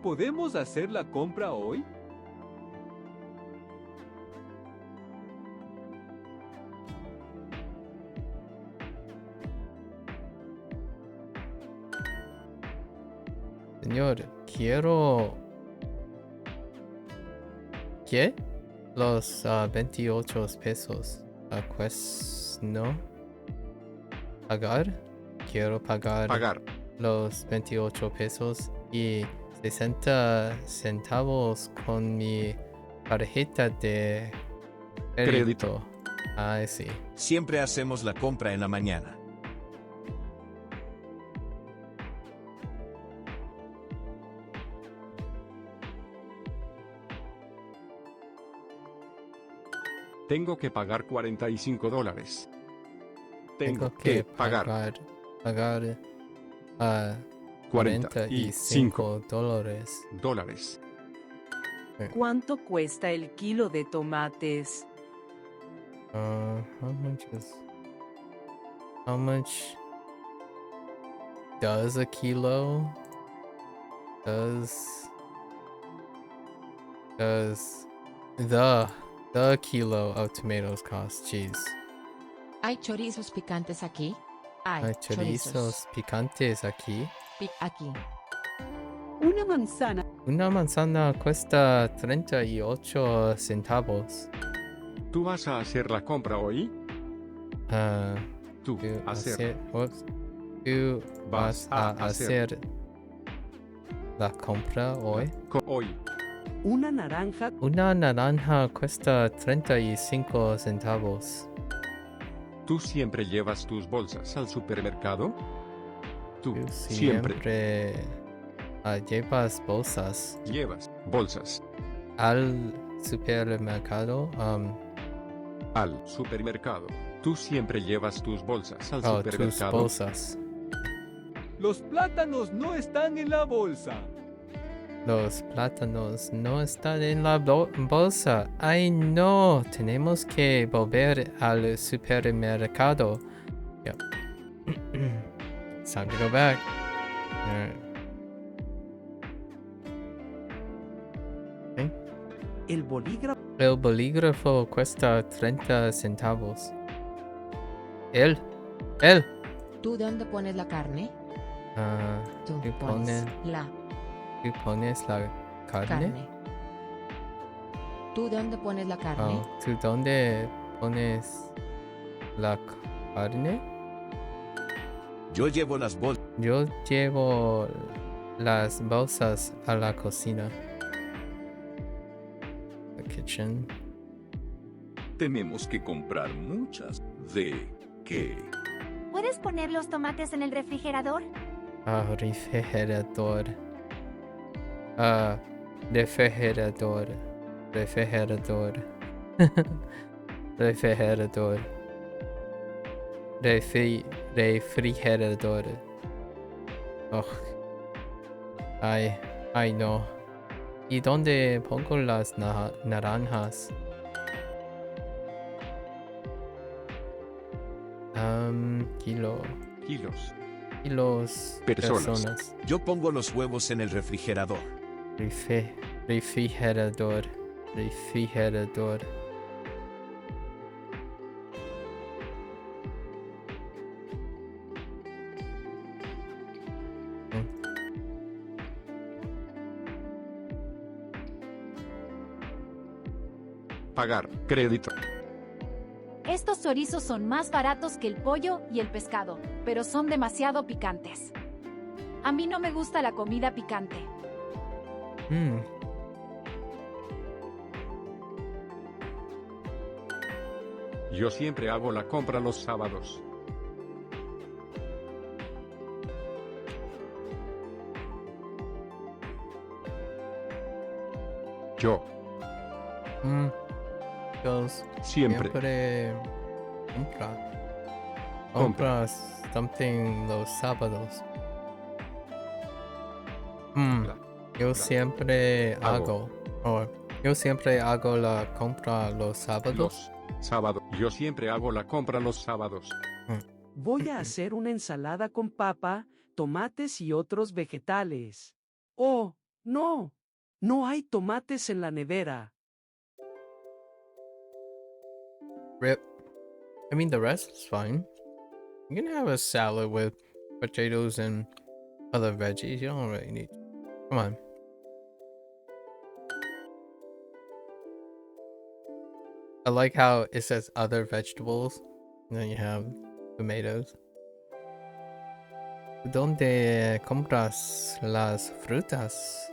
¿Podemos hacer la compra hoy?
Señor, quiero... ¿Qué? Los 28 pesos. ¿No? ¿Pagar? Quiero pagar los 28 pesos y 60 centavos con mi tarjeta de crédito. Ah, sí.
Siempre hacemos la compra en la mañana.
Tengo que pagar $45.
Tengo que pagar $45.
dólares.
¿Cuánto cuesta el kilo de tomates?
How much does a kilo? Does the kilo of tomatoes cost? Jeez.
¿Hay chorizos picantes aquí?
Hay chorizos picantes aquí.
Aquí.
Una manzana.
Una manzana cuesta 38 centavos.
¿Tú vas a hacer la compra hoy? Tú
¿Tú vas a hacer la compra hoy?
Hoy.
Una naranja.
Una naranja cuesta 35 centavos.
¿Tú siempre llevas tus bolsas al supermercado? Tú
¿Tú
siempre
llevas bolsas
llevas bolsas
al supermercado?
al supermercado. ¿Tú siempre llevas tus bolsas al
Tus
supermercado?
bolsas.
Los plátanos no están en la bolsa.
Los plátanos no están en la bolsa. ¡Ay, no! Tenemos que volver al supermercado. Yep. It's time to go back. Alright. Okay.
El bolígrafo.
El bolígrafo cuesta 30 centavos. ¿Él?
¿Tú dónde pones la carne? Tú
¿Tú
pones
¿Tú pones la carne?
¿Tú dónde pones la carne?
¿Tú dónde pones la carne?
Yo llevo las bolsas.
Yo llevo las bolsas a la cocina. The kitchen.
Tenemos que comprar muchas. ¿De qué?
¿Puedes poner los tomates en el refrigerador?
Refrigerador. Refrigerador. Refrigerador. Refrigerador. Refrigerador. Oh. Ay, no. ¿Y dónde pongo las naranjas? Kilos. Personas.
Yo pongo los huevos en el refrigerador.
Refrigerador.
Pagar crédito.
Estos chorizos son más baratos que el pollo y el pescado, pero son demasiado picantes. A mí no me gusta la comida picante.
Yo siempre hago la compra los sábados. Yo.
Dios
Siempre.
Compras something los sábados. Yo siempre hago la compra los sábados.
Los sábados. Yo siempre hago la compra los sábados.
Voy a hacer una ensalada con papa, tomates y otros vegetales. Oh, no. No hay tomates en la nevera.
Rip. I mean, the rest is fine. You can have a salad with potatoes and other veggies. You don't really need. Come on. I like how it says other vegetables, and then you have tomatoes. ¿Dónde compras las frutas?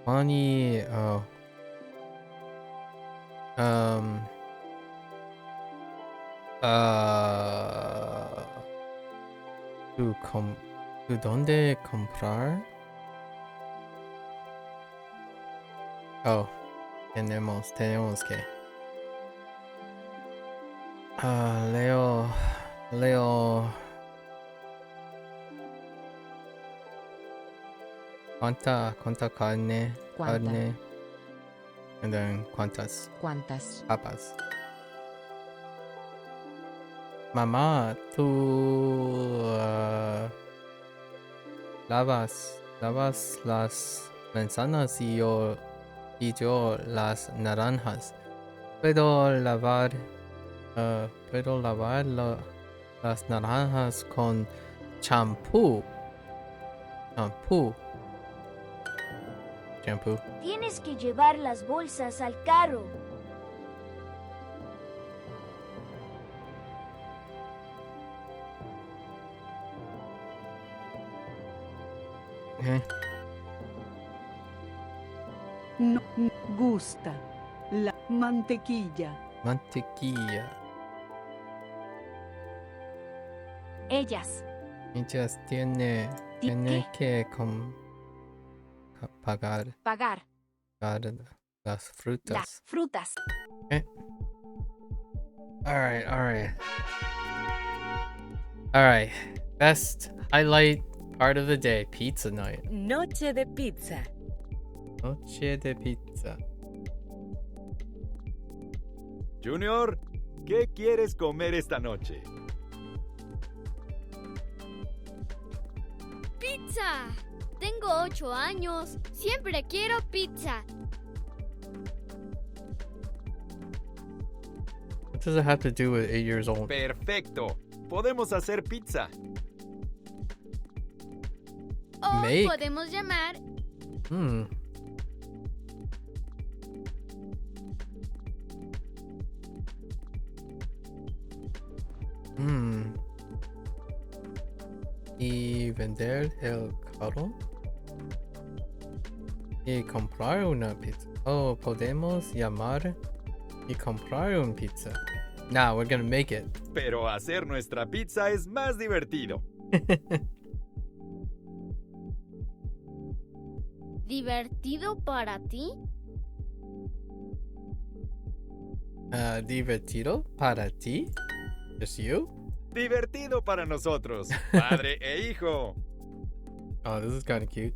Money. Oh. ¿Tú dónde comprar? Oh, tenemos que. Leo. ¿Cuánta carne?
¿Cuánta?
Carne. And then ¿cuántas papas? Mamá, tú lavas las manzanas y yo las naranjas. ¿Puedo lavar las naranjas con champú? Shampoo.
Tienes que llevar las bolsas al carro.
No gusta la mantequilla.
Ellas.
Tiene que pagar las frutas. Okay. All right. Best highlight part of the day, pizza night.
Noche de pizza.
Junior, ¿qué quieres comer esta noche?
¡Pizza! Tengo 8 años. Siempre quiero pizza.
What does it have to do with 8 years old?
Perfecto. Podemos hacer pizza.
O
Make.
podemos llamar
Y vender el carro. Y comprar una pizza. Oh, podemos llamar y comprar una pizza. Now we're gonna make it.
Pero hacer nuestra pizza es más divertido.
¿Divertido para ti?
Divertido para ti? Just you?
Divertido para nosotros, padre e hijo.
Oh, this is kind of cute.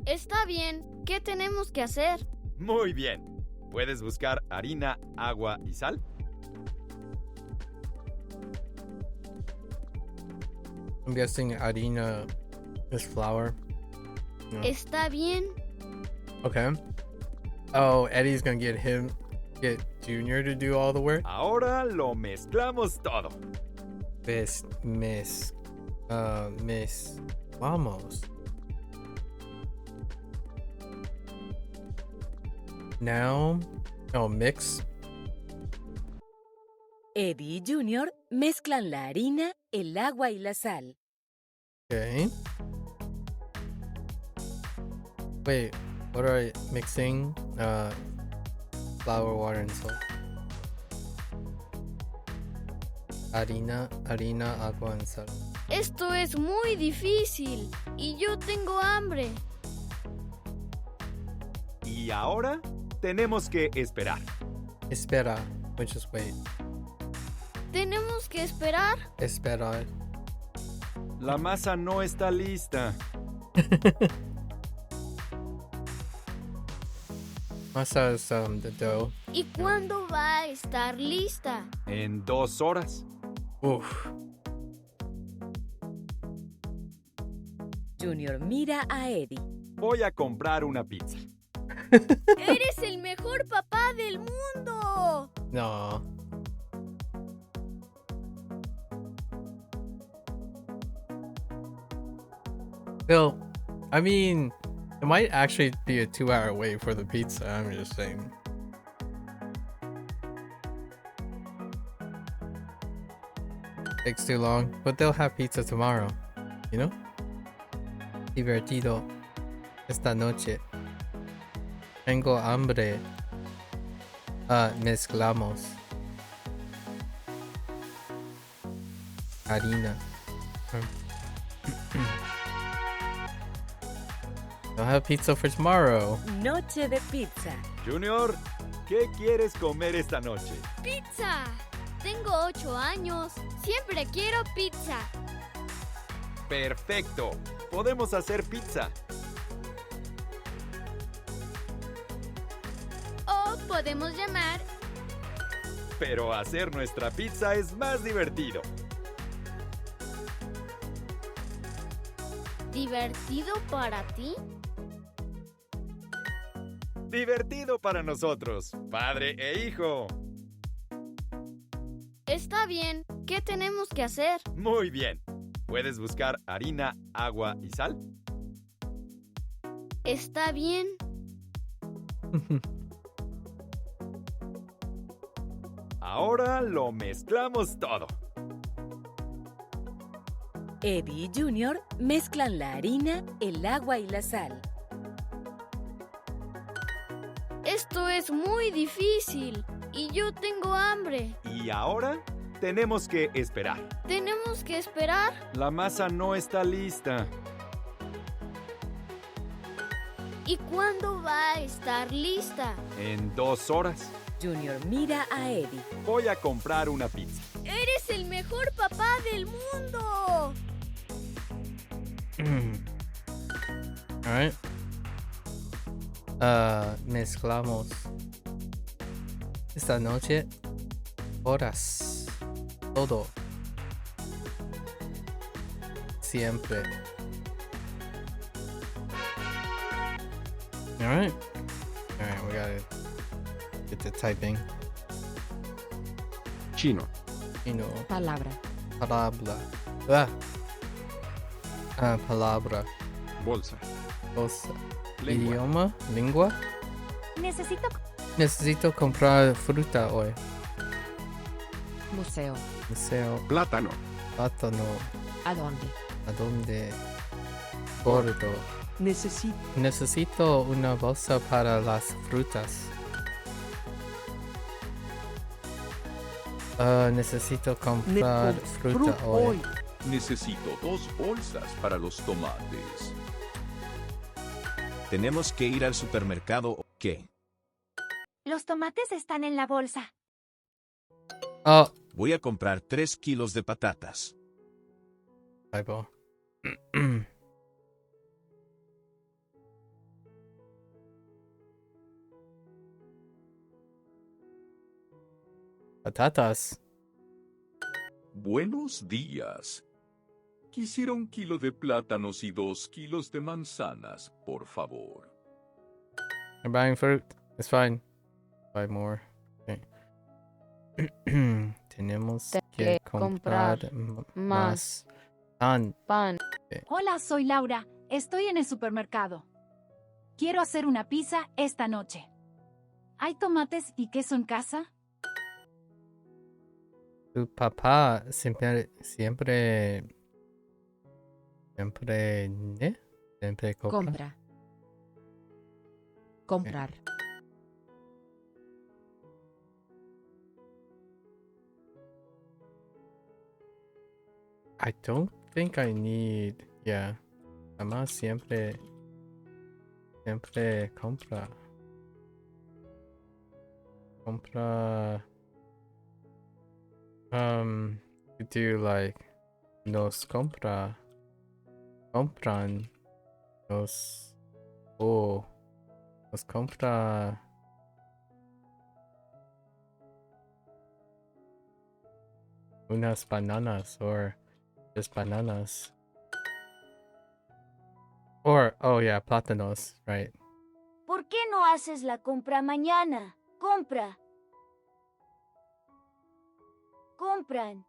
Está bien. ¿Qué tenemos que hacer?
Muy bien. ¿Puedes buscar harina, agua y sal?
I'm guessing harina is flour. No.
Está bien.
Okay. Oh, Eddie's gonna get Junior to do all the work.
Ahora lo mezclamos todo.
Vamos. Now, oh, mix.
Eddie y Junior mezclan la harina, el agua y la sal.
Okay. Wait, what are I mixing? Flour, water, and salt. Harina, agua, and sal.
Esto es muy difícil y yo tengo hambre.
Y ahora tenemos que esperar.
Espera, which is wait.
¿Tenemos que esperar?
Esperar.
La masa no está lista.
Masa is the dough.
¿Y cuándo va a estar lista?
En 2 horas.
Uf.
Junior mira a Eddie.
Voy a comprar una pizza.
¡Eres el mejor papá del mundo!
No. Bill, I mean, it might actually be a 2-hour wait for the pizza. I'm just saying. Takes too long, but they'll have pizza tomorrow. You know? Divertido. Esta noche. Tengo hambre. Mezclamos. Harina. They'll have pizza for tomorrow.
Noche de pizza.
Junior, ¿qué quieres comer esta noche?
¡Pizza! Tengo 8 años. Siempre quiero pizza.
Perfecto. Podemos hacer pizza.
O podemos llamar.
Pero hacer nuestra pizza es más divertido.
¿Divertido para ti?
Divertido para nosotros, padre e hijo.
Está bien. ¿Qué tenemos que hacer?
Muy bien. ¿Puedes buscar harina, agua y sal?
Está bien.
Ahora lo mezclamos todo.
Eddie y Junior mezclan la harina, el agua y la sal.
Esto es muy difícil y yo tengo hambre.
Y ahora tenemos que esperar.
¿Tenemos que esperar?
La masa no está lista.
¿Y cuándo va a estar lista?
En 2 horas.
Junior mira a Eddie.
Voy a comprar una pizza.
¡Eres el mejor papá del mundo!
Alright. Mezclamos. Esta noche. Horas. Todo. Siempre. Alright. Alright, we gotta get to typing.
Chino.
Chino.
Palabra.
Palabra. Palabra.
Bolsa.
Bolsa.
Lengua.
Idioma. Lengua. Necesito comprar fruta hoy.
Museo.
Museo.
Plátano.
Plátano.
¿A dónde?
¿A dónde? Gordo. Necesito una bolsa para las frutas. Necesito comprar fruta hoy.
Necesito 2 bolsas para los tomates.
¿Tenemos que ir al supermercado o qué?
Los tomates están en la bolsa.
Oh.
Voy a comprar 3 kilos de patatas.
Typo. Patatas.
Buenos días. Quisiera 1 kilo de plátanos y 2 kilos de manzanas, por favor.
I'm buying fruit. It's fine. Buy more. Okay. Tenemos que comprar más pan. Okay.
Hola, soy Laura. Estoy en el supermercado. Quiero hacer una pizza esta noche. ¿Hay tomates y queso en casa?
Tu papá siempre, ¿eh? Siempre compra.
Comprar.
I don't think I need, yeah. Mamá siempre compra. To do like, compran, nos compra unas bananas, or just bananas. Or, oh yeah, plátanos, right.
¿Por qué no haces la compra mañana? Compra. Compran.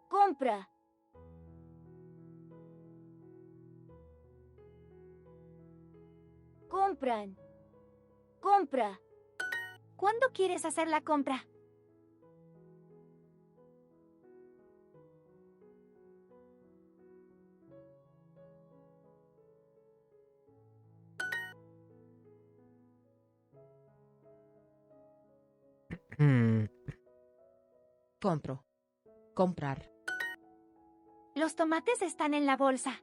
Compra. Compran. Compra.
¿Cuándo quieres hacer la compra?
Compro. Comprar.
Los tomates están en la bolsa.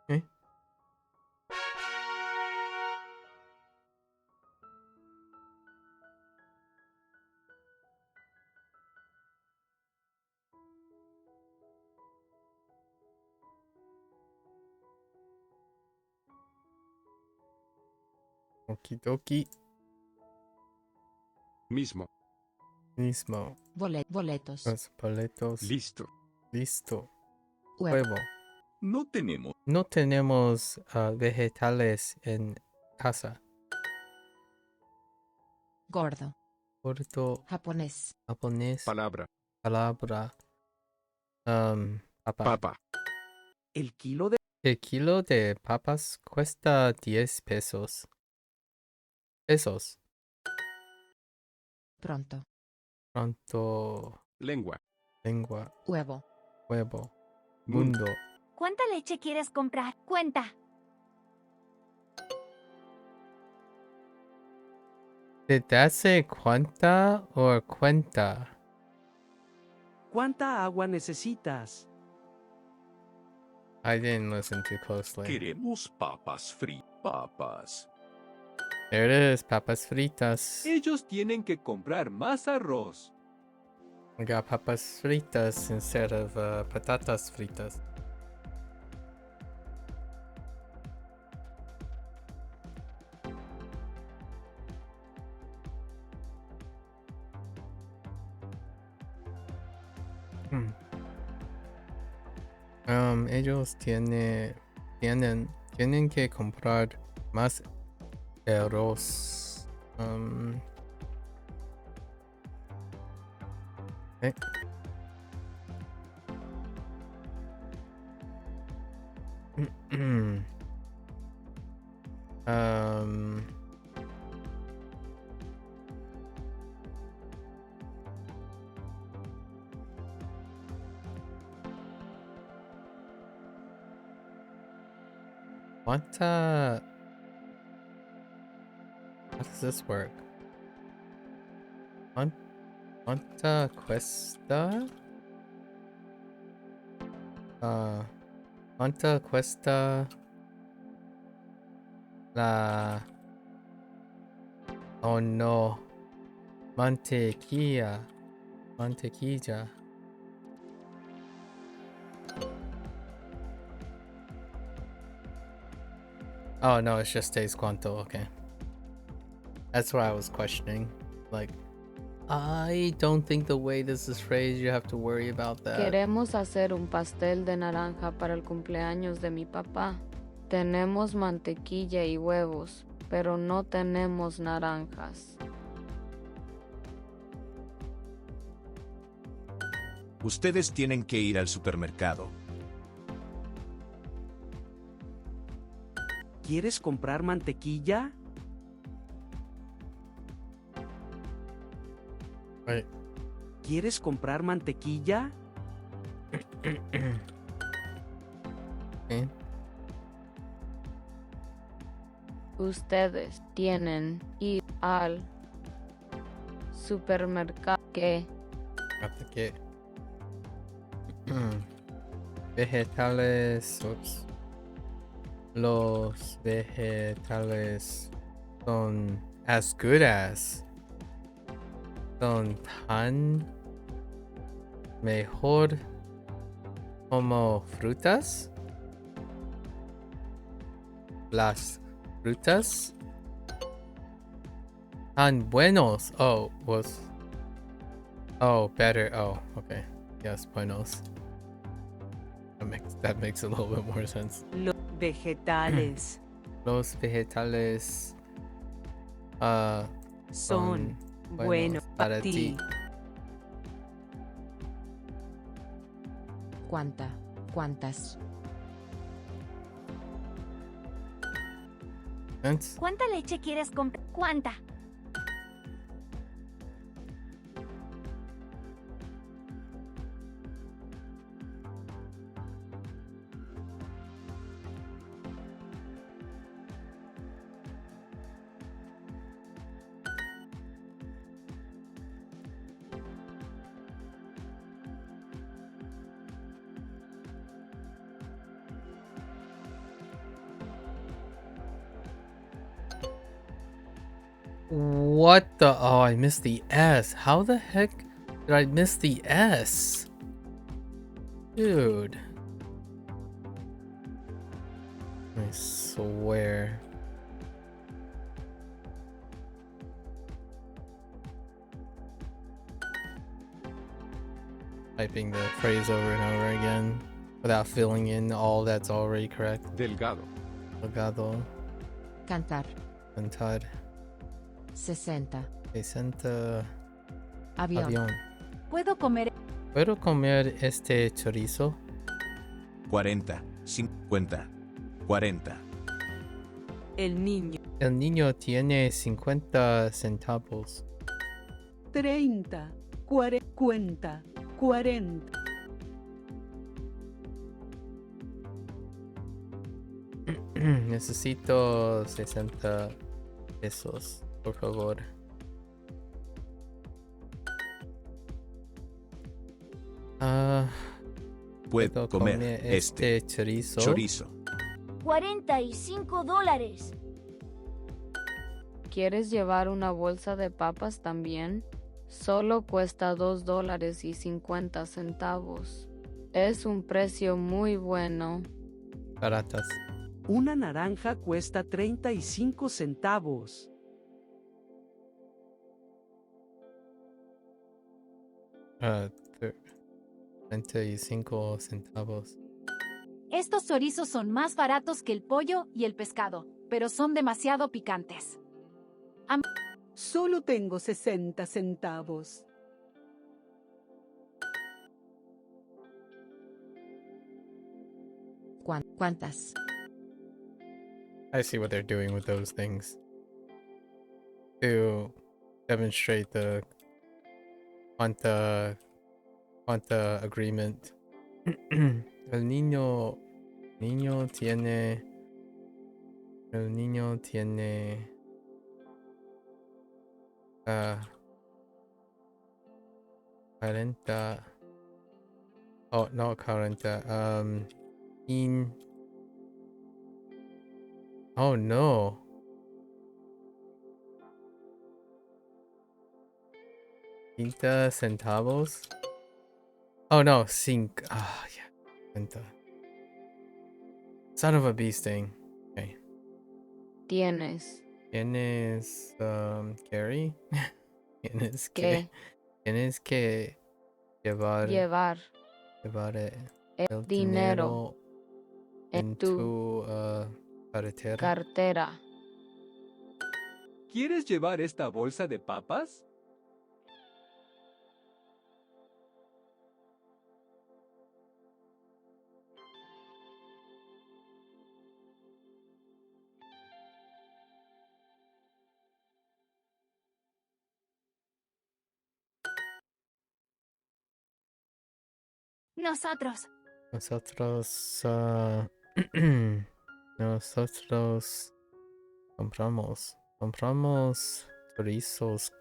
¿Eh? Okidoki.
Mismo.
Boletos.
Los boletos.
Listo.
Huevo.
No tenemos
vegetales en casa.
Gordo. Japonés.
Palabra.
Papa.
El kilo
de papas cuesta 10 pesos.
Pronto.
Lengua.
Huevo.
Mundo.
¿Cuánta leche quieres comprar? Cuenta.
Did that say cuánta or cuenta?
¿Cuánta agua necesitas?
I didn't listen too closely.
Queremos papas fritas.
There it is, papas fritas.
Ellos tienen que comprar más arroz.
We got papas fritas instead of patatas fritas. Ellos tienen que comprar más arroz. Okay. How does this work? ¿Cuánta cuesta? ¿Cuánta cuesta la... Oh no. Mantequilla. Oh no, it just stays cuánto, okay. That's what I was questioning. Like, I don't think the way this is phrased, you have to worry about that.
Queremos hacer un pastel de naranja para el cumpleaños de mi papá. Tenemos mantequilla y huevos, pero no tenemos naranjas.
Ustedes tienen que ir al supermercado.
¿Quieres comprar mantequilla?
Right.
¿Quieres comprar mantequilla?
Okay.
Ustedes tienen ir al supermercado que
Hasta que vegetales, ups. Los vegetales son as good as, son tan mejor como frutas. Las frutas tan buenos. Oh, was. Oh, better. Oh, okay. Yes, buenos. That makes a little bit more sense.
Los vegetales
Los vegetales
son buenos para ti.
¿Cuántas?
¿Cuánta leche quieres comprar? ¿Cuánta?
What the? Oh, I missed the S. How the heck did I miss the S? Dude. I swear. Typing the phrase over and over again without filling in all that's already correct.
Delgado.
Delgado.
Cantar.
Cantar.
60.
60.
Avión.
Avión.
¿Puedo comer?
¿Puedo comer este chorizo?
40, 50, 40.
El niño.
El niño tiene 50 centavos.
30, 40, 40.
Necesito 60 pesos, por favor.
Puedo comer este
chorizo.
Chorizo.
$45.
¿Quieres llevar una bolsa de papas también? Solo cuesta $2.50. Es un precio muy bueno.
Baratas.
Una naranja cuesta 35 centavos.
Uh, 35 centavos.
Estos chorizos son más baratos que el pollo y el pescado, pero son demasiado picantes.
Solo tengo 60 centavos.
¿Cuántas?
I see what they're doing with those things to demonstrate the quanta agreement. El niño tiene 40. Oh, no 40. Oh no. $50 centavos. Oh no, 5. Ah, yeah. 50. Son of a bee sting. Okay.
Tienes
Gary. Tienes
que
llevar
el dinero en tu cartera.
¿Quieres llevar esta bolsa de papas?
Nosotros.
Nosotros, nosotros compramos chorizos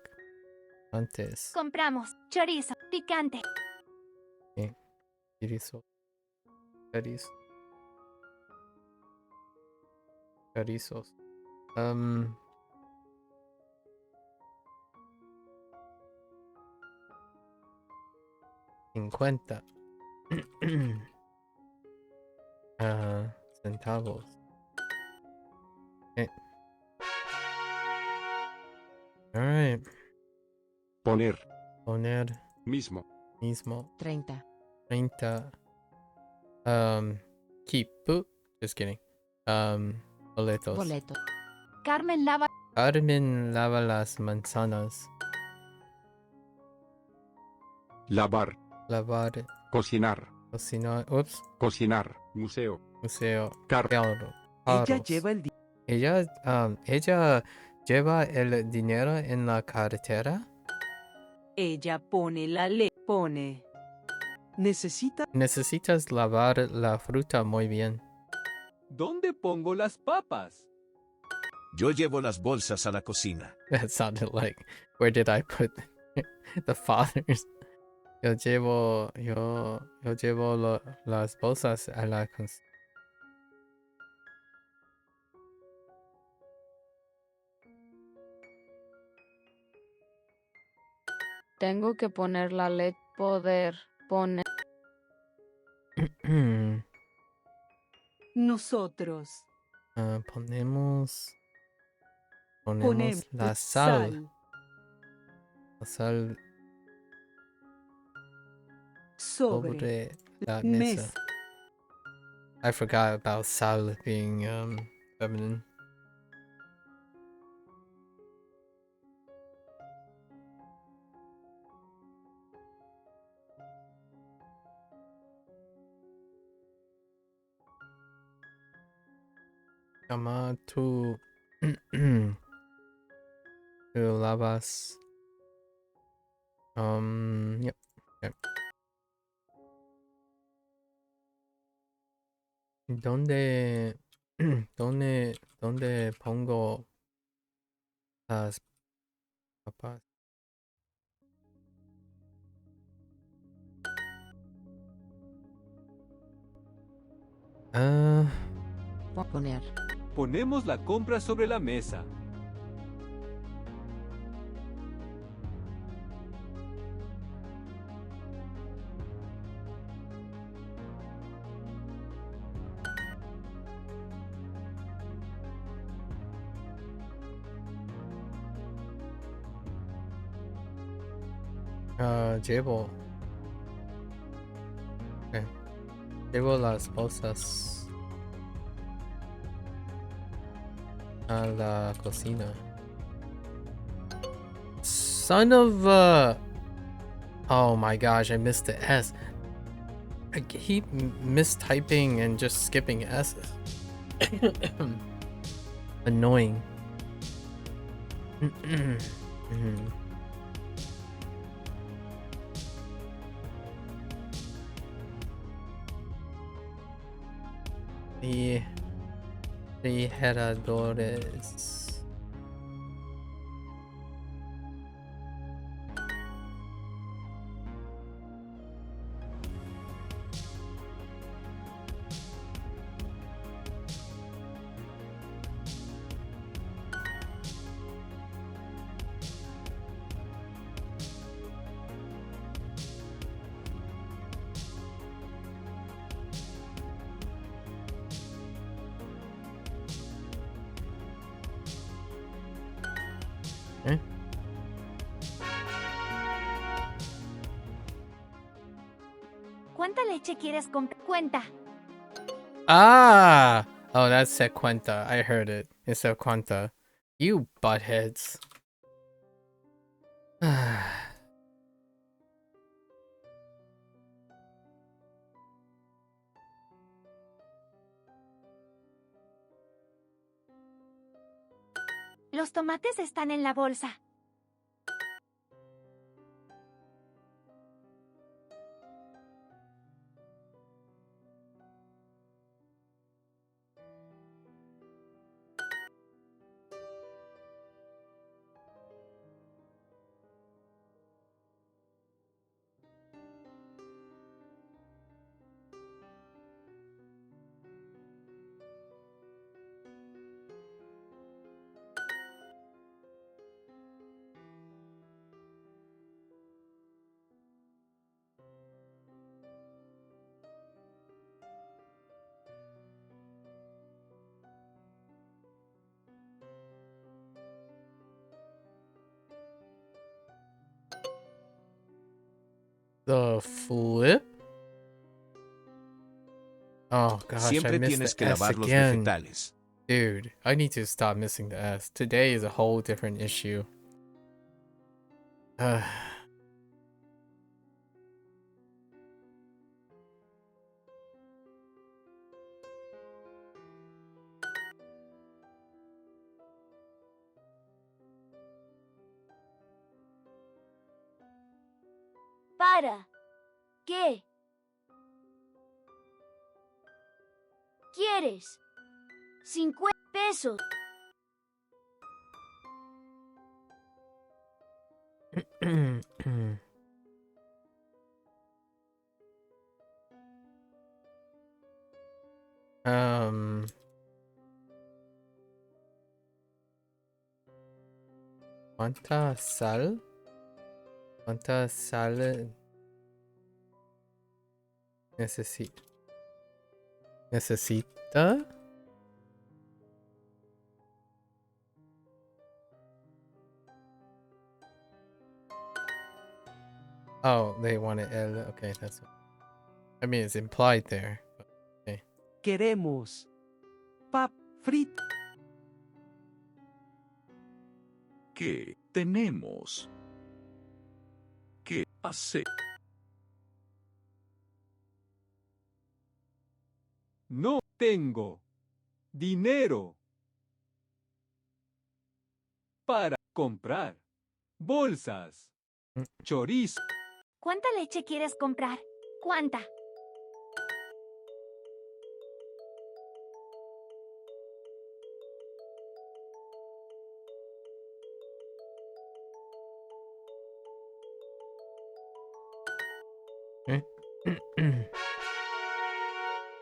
antes.
Compramos chorizo picante.
Chorizo, chorizo, chorizos. 50 centavos. Okay. All right.
Poner.
Mismo.
30.
30. Keep. Just kidding. Boletos.
Boleto.
Carmen lava
las manzanas.
Lavar.
Cocinar. Ups.
Cocinar. Museo.
Carros.
Ella lleva el
Ella lleva el dinero en la cartera.
Ella pone pone.
Necesitas lavar la fruta muy bien.
¿Dónde pongo las papas?
Yo llevo las bolsas a la cocina.
That sounded like, where did I put the fathers? Yo llevo las bolsas a la cocina.
Tengo que poner la leche. Poner.
Nosotros.
Ponemos la
sal.
La sal
sobre
la mesa. I forgot about sal being feminine. Tú lavas. Yep. ¿Dónde pongo las papas?
Poner.
Ponemos la compra sobre la mesa.
Llevo. Llevo las bolsas a la cocina. Son of oh my gosh, I missed the S. I keep mistyping and just skipping S's. Annoying. Refrigeradores.
¿Cuánta leche quieres comprar? Cuenta.
Ah! Oh, that's se cuenta. I heard it. It's se cuenta. You buttheads.
Los tomates están en la bolsa.
The flip? Oh gosh, I
Siempre
missed
tienes
the
que
S
lavar los
again.
vegetales.
Dude, I need to stop missing the S. Today is a whole different issue.
Para. ¿Qué? ¿Quieres? 50 pesos.
um. ¿Cuánta sal? ¿Cuánta sal necesita? Oh, they want it L. Okay, that's. I mean, it's implied there. But okay.
Queremos. Pap frito.
¿Qué tenemos? ¿Qué hace?
No tengo dinero para comprar bolsas, chorizo.
¿Cuánta leche quieres comprar? ¿Cuánta?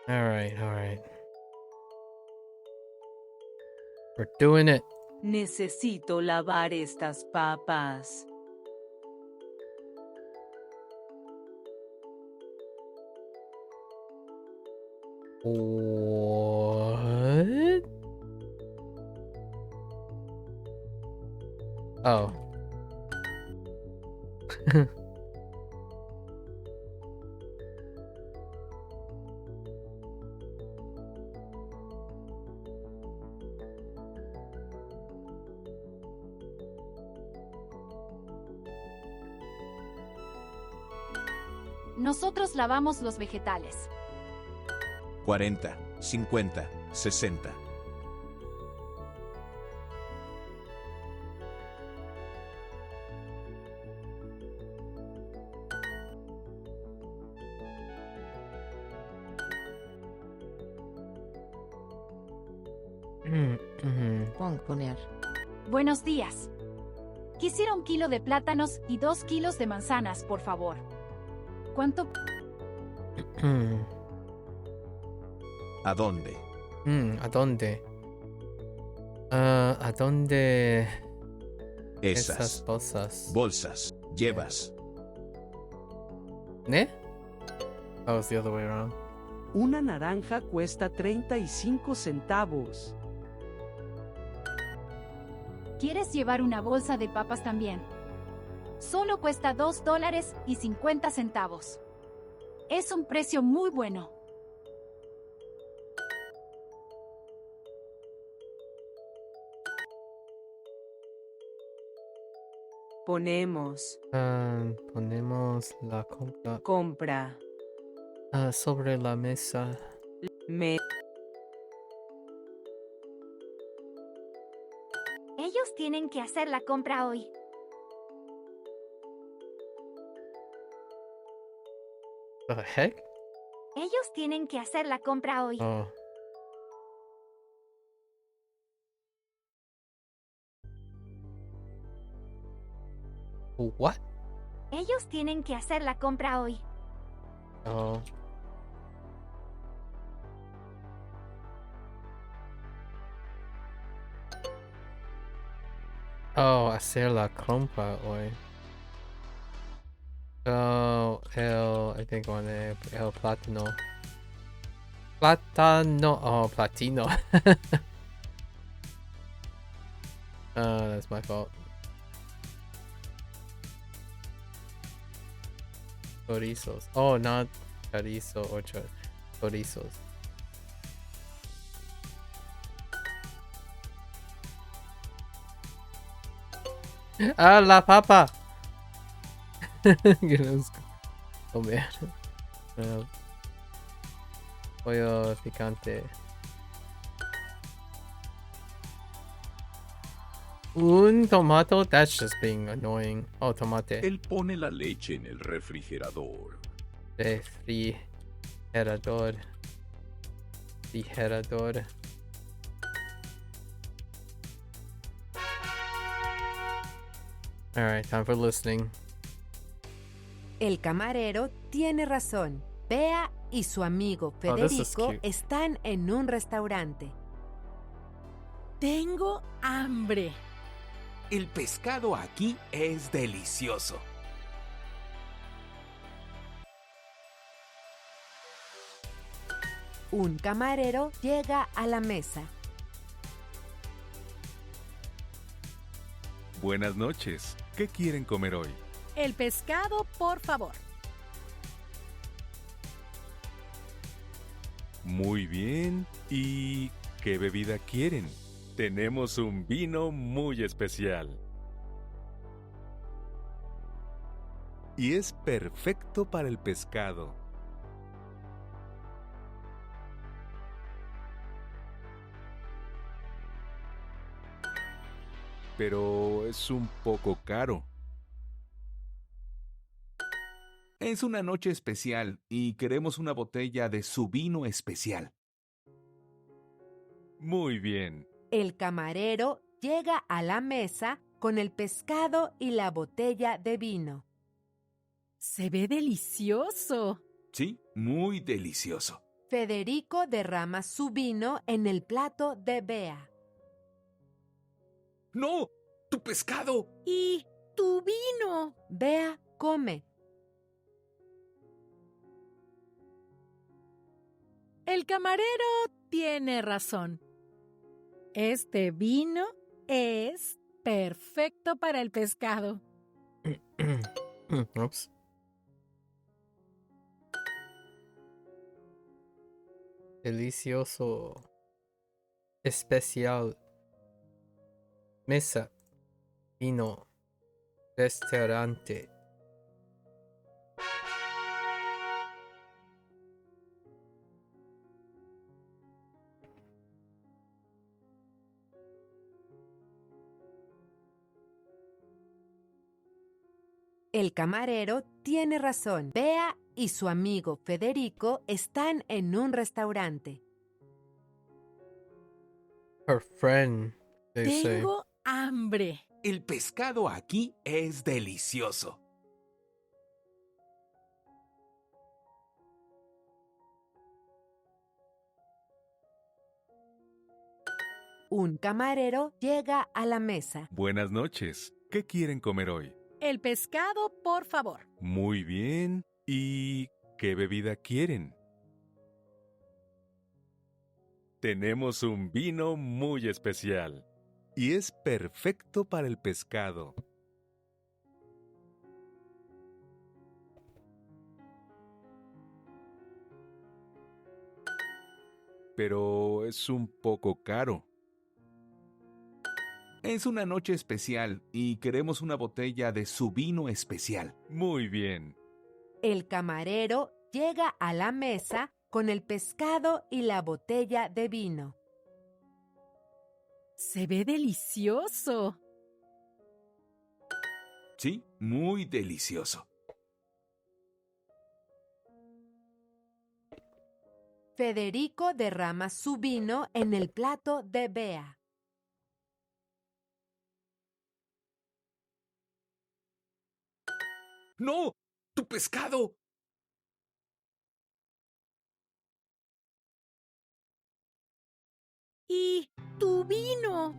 All right. We're doing it.
Necesito lavar estas papas.
What? Oh.
Nosotros lavamos los vegetales.
40, 50, 60.
Poner.
Buenos días. Quisiera 1 kilo de plátanos y 2 kilos de manzanas, por favor. ¿Cuánto?
¿A dónde?
¿A dónde? ¿A dónde?
Esas
bolsas
llevas.
¿Ne? That was the other way around.
Una naranja cuesta 35 centavos.
¿Quieres llevar una bolsa de papas también? Solo cuesta $2.50. Es un precio muy bueno.
Ponemos.
Ponemos la
Compra.
sobre la mesa.
Ellos tienen que hacer la compra hoy.
The heck?
Ellos tienen que hacer la compra hoy.
Oh. What?
Ellos tienen que hacer la compra hoy.
Oh. Oh, hacer la compra hoy. Oh, I think on el platino. Platano. Oh, platino. That's my fault. chorizos. Oh, not chorizo or chorizos. Ah, la papa. Queremos comer. Pollo picante. Un tomato? That's just being annoying. Oh, tomate.
Él pone la leche en el refrigerador.
Refrigerador. Refrigerador. Alright, time for listening.
El camarero tiene razón. Bea y su amigo Federico están en un restaurante.
Tengo hambre.
El pescado aquí es delicioso.
Un camarero llega a la mesa.
Buenas noches. ¿Qué quieren comer hoy?
El pescado, por favor.
Muy bien. ¿Y qué bebida quieren? Tenemos un vino muy especial. Y es perfecto para el pescado. Pero es un poco caro.
Es una noche especial y queremos una botella de su vino especial.
Muy bien.
El camarero llega a la mesa con el pescado y la botella de vino.
Se ve delicioso.
Sí, muy delicioso.
Federico derrama su vino en el plato de Bea.
¡No! ¡Tu pescado!
¡Y tu vino!
Bea come.
El camarero tiene razón. Este vino es perfecto para el pescado.
Oops. Delicioso. Especial. Mesa. Vino. Restaurante.
El camarero tiene razón. Bea y su amigo Federico están en un restaurante.
Her friend, they say.
Tengo hambre.
El pescado aquí es delicioso.
Un camarero llega a la mesa.
Buenas noches. ¿Qué quieren comer hoy?
El pescado, por favor.
Muy bien. ¿Y qué bebida quieren? Tenemos un vino muy especial. Y es perfecto para el pescado. Pero es un poco caro.
Es una noche especial y queremos una botella de su vino especial.
Muy bien.
El camarero llega a la mesa con el pescado y la botella de vino.
Se ve delicioso.
Sí, muy delicioso.
Federico derrama su vino en el plato de Bea.
¡No! ¡Tu pescado!
¡Y tu vino!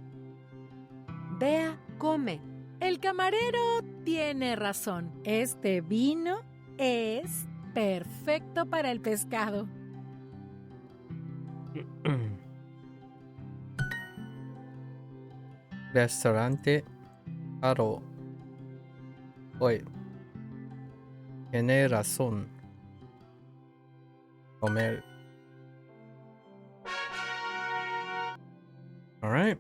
Bea come.
El camarero tiene razón. Este vino es perfecto para el pescado.
Restaurante caro. Wait. Tiene razón. Comer. All right.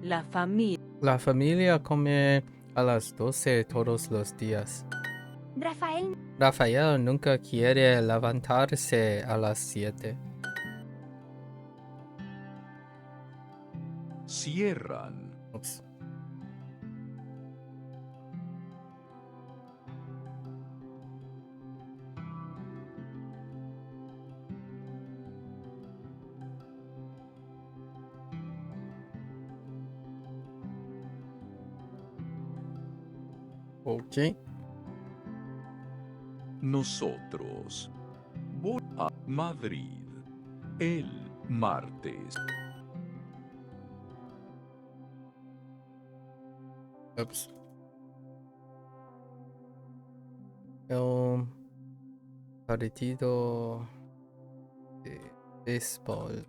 La familia.
La familia come a las 12 todos los días. Rafael nunca quiere levantarse a las 7.
Cierran.
Ups. Ok.
Nosotros. Voy a Madrid. El martes.
Ups. El partido de béisbol.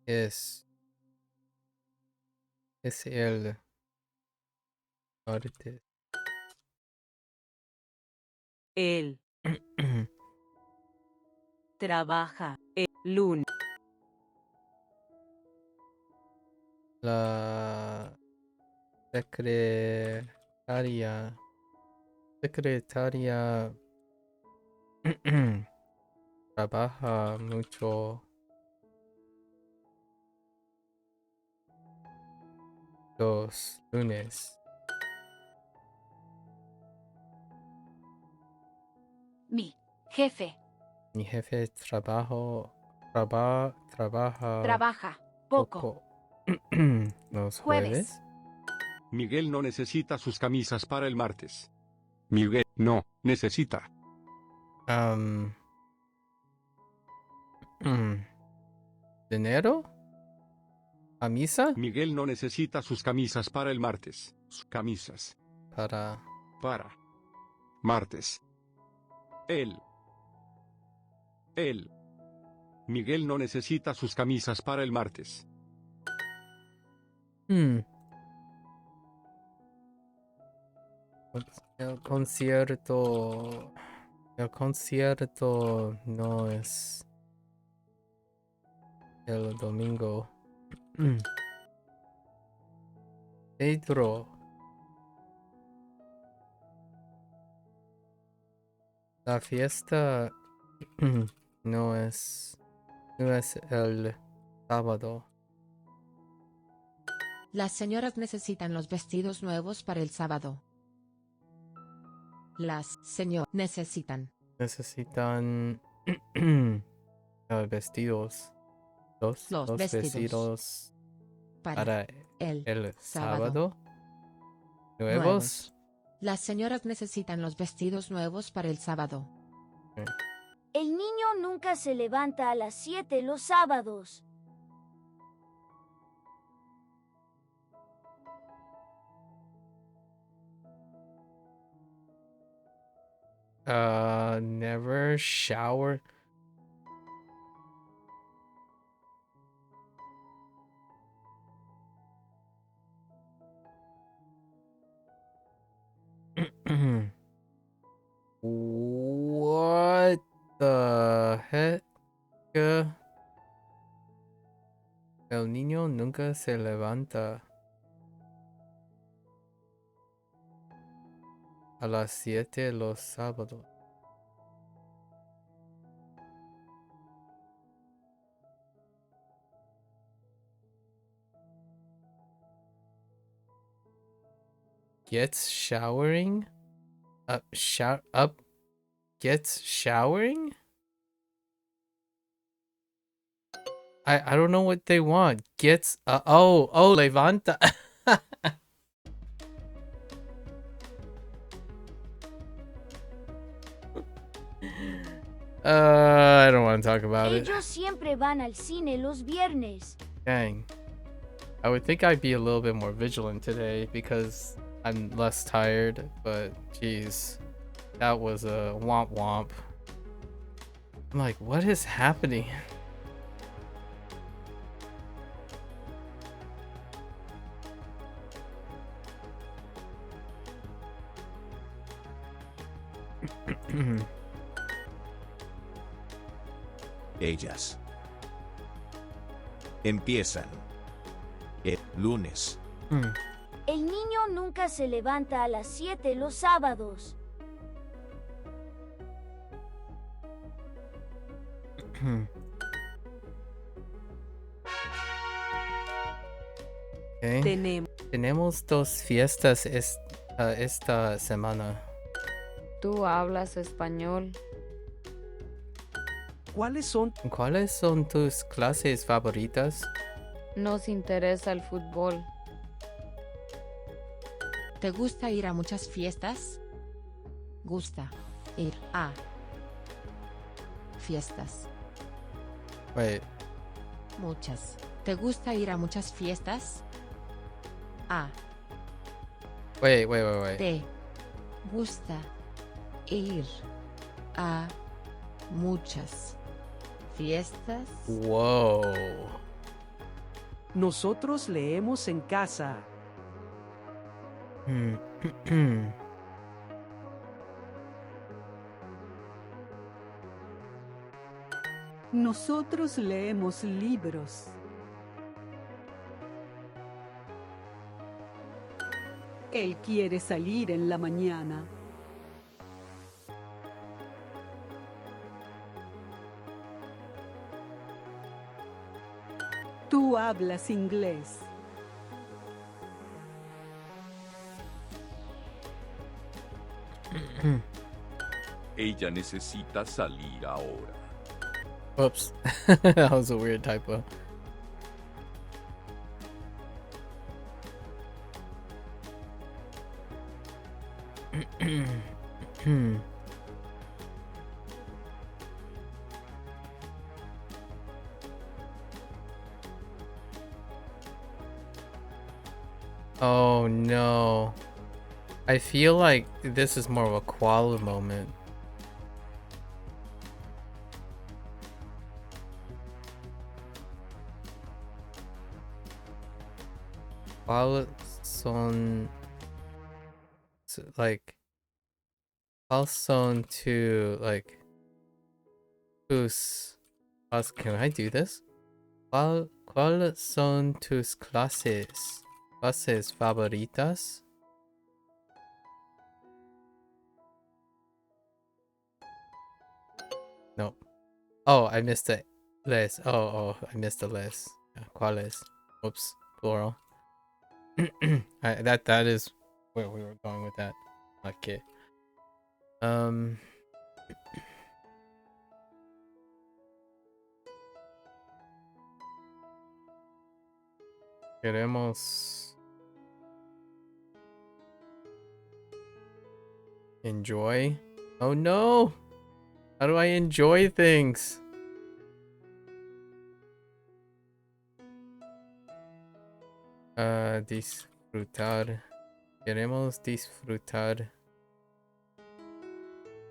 Es el martes.
Él trabaja el lunes.
La secretaria trabaja mucho los lunes.
Mi jefe
Mi jefe trabaja
trabaja poco.
Los
Jueves.
jueves.
Miguel no necesita sus camisas para el martes. Miguel no necesita.
¿Dinero? ¿Camisa?
Miguel no necesita sus camisas para el martes. Sus camisas.
Para
martes. Él. Miguel no necesita sus camisas para el martes.
El concierto no es el domingo. Pedro. La fiesta no es el sábado.
Las señoras necesitan los vestidos nuevos para el sábado. Las señoras necesitan
vestidos. Los vestidos para el sábado. Nuevos.
Las señoras necesitan los vestidos nuevos para el sábado.
El niño nunca se levanta a las 7 los sábados.
Never shower. What the heck? El niño nunca se levanta a las 7 los sábados. Gets showering? Gets showering? I don't know what they want. Gets levanta. I don't want to talk about it.
Ellos siempre van al cine los viernes.
Dang. I would think I'd be a little bit more vigilant today because I'm less tired, but geez, that was a womp womp. I'm like, what is happening?
Ellas. Empiezan. El lunes.
El niño nunca se levanta a las 7 los sábados.
Okay. Tenemos dos fiestas esta semana.
¿Tú hablas español?
¿Cuáles son
tus clases favoritas?
Nos interesa el fútbol.
¿Te gusta ir a muchas fiestas? Gusta ir a fiestas.
Wait.
Muchas. ¿Te gusta ir a muchas fiestas? A.
Wait.
¿Te gusta ir a muchas fiestas?
Wow.
Nosotros leemos en casa.
Nosotros leemos libros. Él quiere salir en la mañana. Tú hablas inglés.
Ella necesita salir ahora.
Oops. That was a weird typo. Oh no. I feel like this is more of a koala moment. ¿Cuáles son tus can I do this? ¿Cuáles son tus clases favoritas? No. Oh, I missed the les. Oh, I missed the les. ¿Cuáles? Oops, plural. That is where we were going with that. Okay. Queremos enjoy. Oh no! How do I enjoy things? Disfrutar. Queremos disfrutar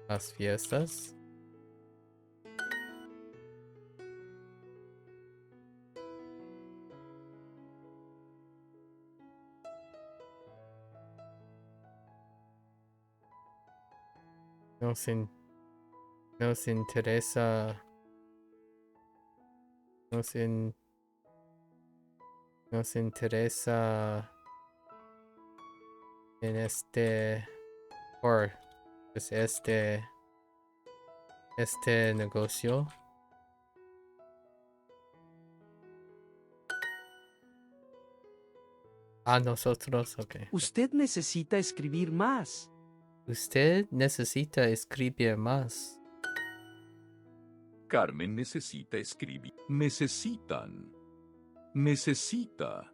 las fiestas. Nos interesa. Nos interesa en este negocio. A nosotros, okay.
Usted necesita escribir más.
Usted necesita escribir más.
Carmen necesita escribir. Necesitan. Necesita.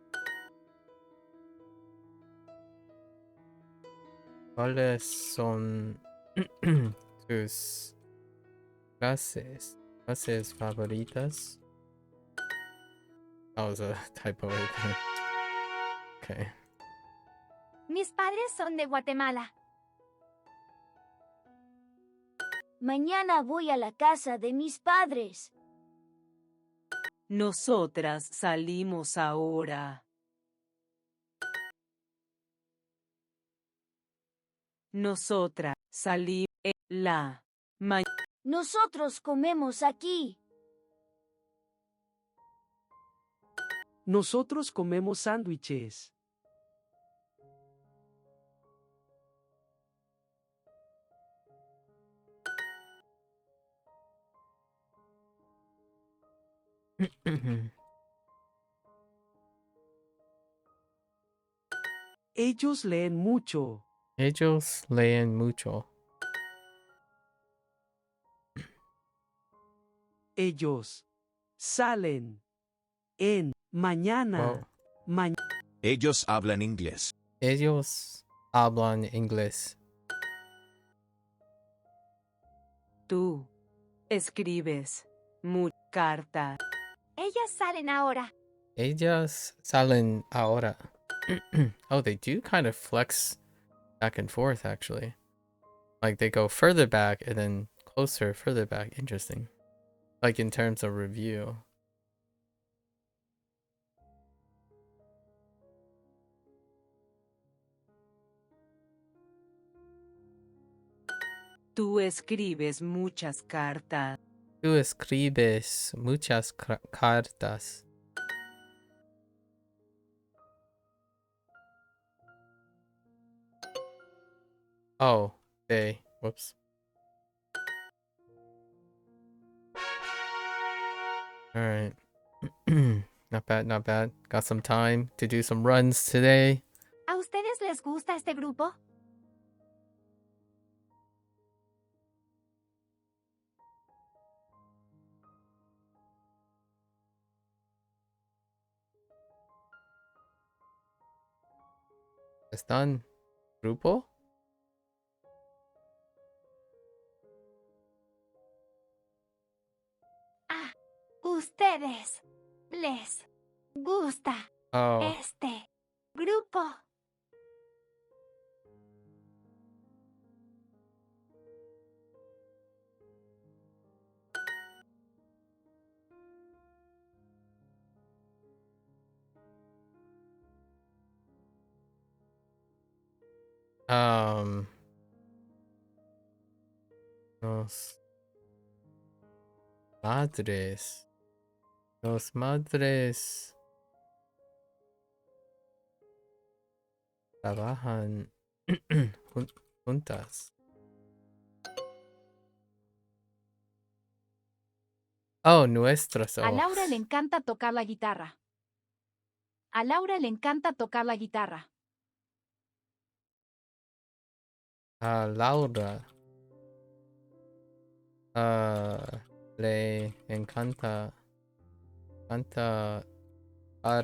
¿Cuáles son tus clases favoritas? That was a typo right there. Okay.
Mis padres son de Guatemala. Mañana voy a la casa de mis padres.
Nosotras salimos ahora. Nosotras salimos la mañana.
Nosotros comemos aquí.
Nosotros comemos sándwiches. Ellos leen mucho.
Ellos leen mucho.
Ellos salen en mañana.
Ellos hablan inglés.
Ellos hablan inglés.
Tú escribes carta.
Ellas salen ahora.
Ellas salen ahora. Oh, they do kind of flex back and forth, actually. Like, they go further back and then closer, further back. Interesting. Like, in terms of review.
Tú escribes muchas cartas.
Tú escribes muchas cartas. Oh, they. Whoops. Alright. Not bad, not bad. Got some time to do some runs today.
¿A ustedes les gusta este grupo?
¿Están grupo?
Ah, ustedes les gusta este grupo.
Los madres. Los madres trabajan juntas. Oh, nuestras.
A
Oh.
Laura le encanta tocar la guitarra. A Laura le encanta tocar la guitarra.
A Laura. Le encanta tocar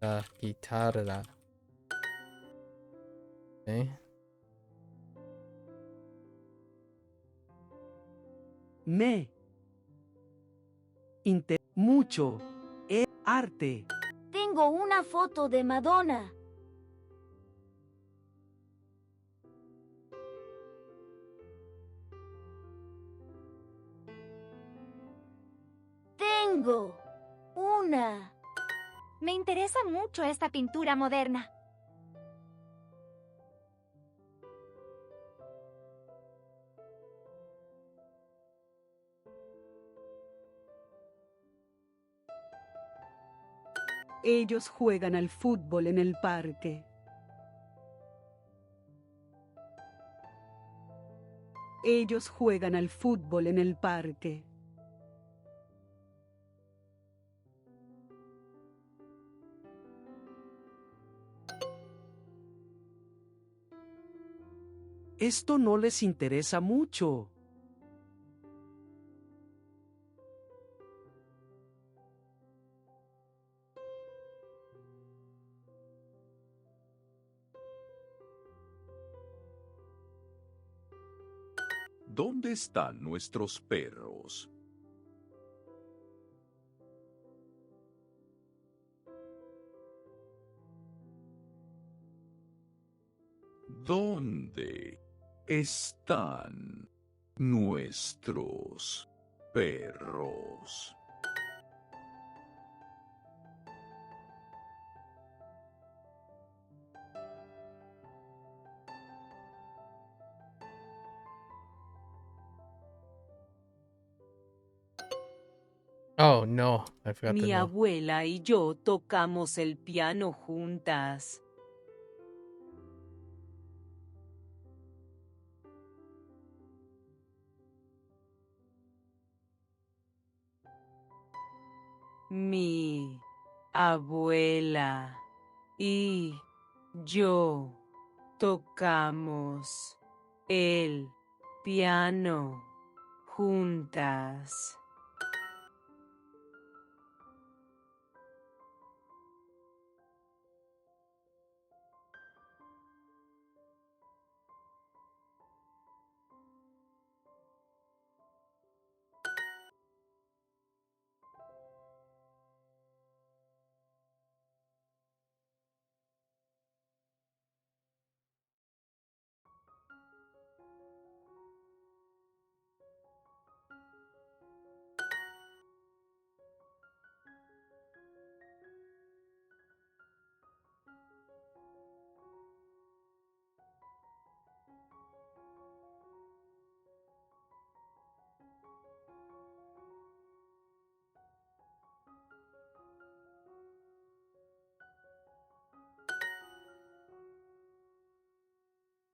la guitarra. ¿Eh?
Me mucho arte.
Tengo una foto de Madonna. Tengo una.
Me interesa mucho esta pintura moderna.
Ellos juegan al fútbol en el parque. Ellos juegan al fútbol en el parque.
Esto no les interesa mucho.
¿Dónde están nuestros perros? ¿Dónde están Nuestros perros.
Oh, no. I forgot the
Mi
no.
abuela y yo tocamos el piano juntas. Mi abuela y yo tocamos el piano juntas.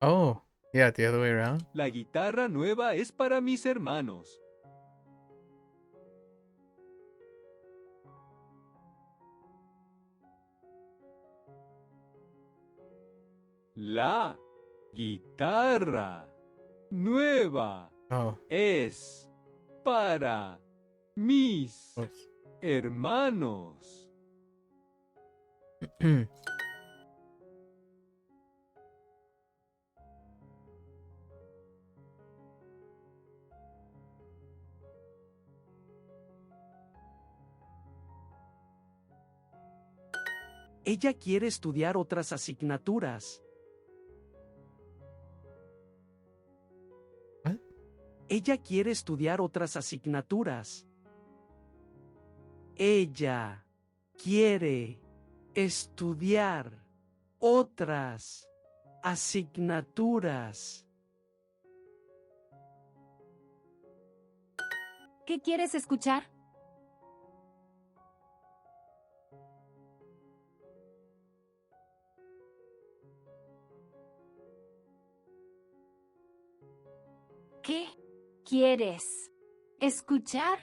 Oh, yeah, the other way around.
La guitarra nueva es para mis hermanos. La guitarra nueva es para mis hermanos.
Ella quiere estudiar otras asignaturas. Ella quiere estudiar otras asignaturas. Ella quiere estudiar otras asignaturas.
¿Qué quieres escuchar? ¿Qué quieres escuchar?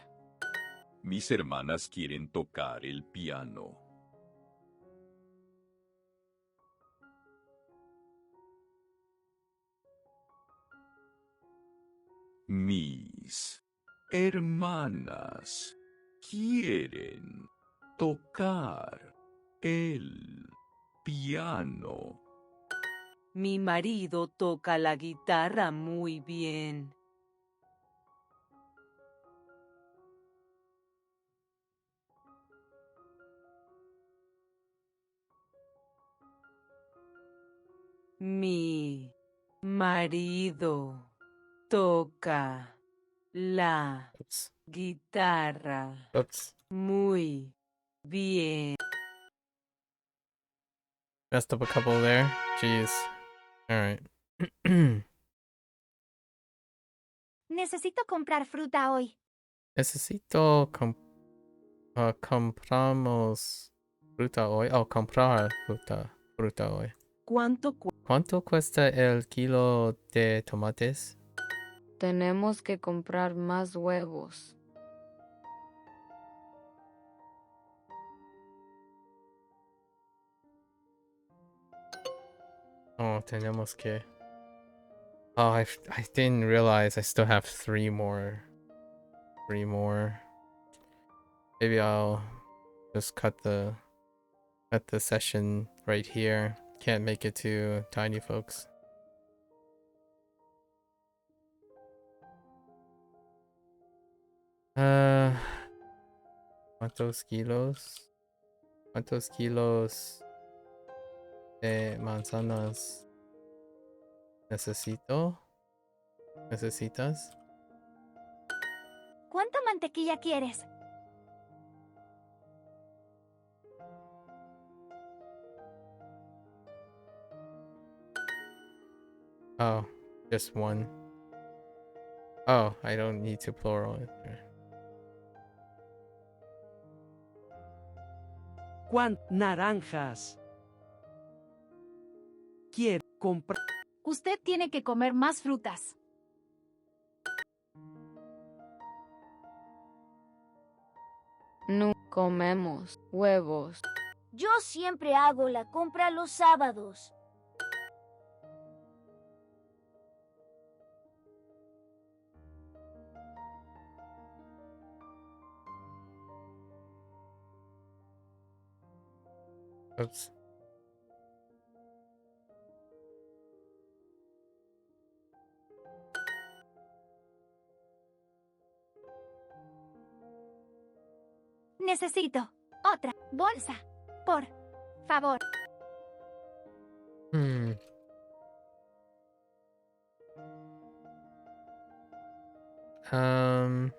Mis hermanas quieren tocar el piano. Mis hermanas quieren tocar el piano.
Mi marido toca la guitarra muy bien. Mi marido toca la guitarra muy bien.
Messed up a couple there. Jeez. Alright.
Necesito comprar fruta hoy.
Necesito compramos fruta hoy. Oh, comprar fruta hoy. ¿Cuánto cuesta el kilo de tomates?
Tenemos que comprar más huevos.
Oh, tenemos que. Oh, I didn't realize I still have three more. Maybe I'll just cut the session right here. Can't make it too tiny, folks. ¿Cuántos kilos? ¿Cuántos kilos de manzanas necesito? ¿Necesitas?
¿Cuánta mantequilla quieres?
Oh, just one. Oh, I don't need to plural it.
Naranjas. Quiero comprar.
Usted tiene que comer más frutas.
No comemos huevos.
Yo siempre hago la compra los sábados.
Oops.
Necesito otra bolsa. Por favor.
Hmm. Um.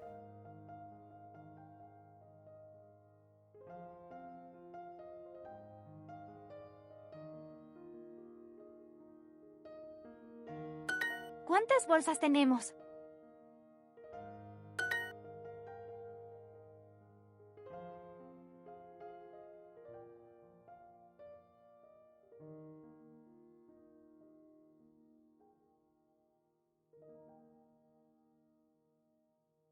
¿Cuántas bolsas tenemos?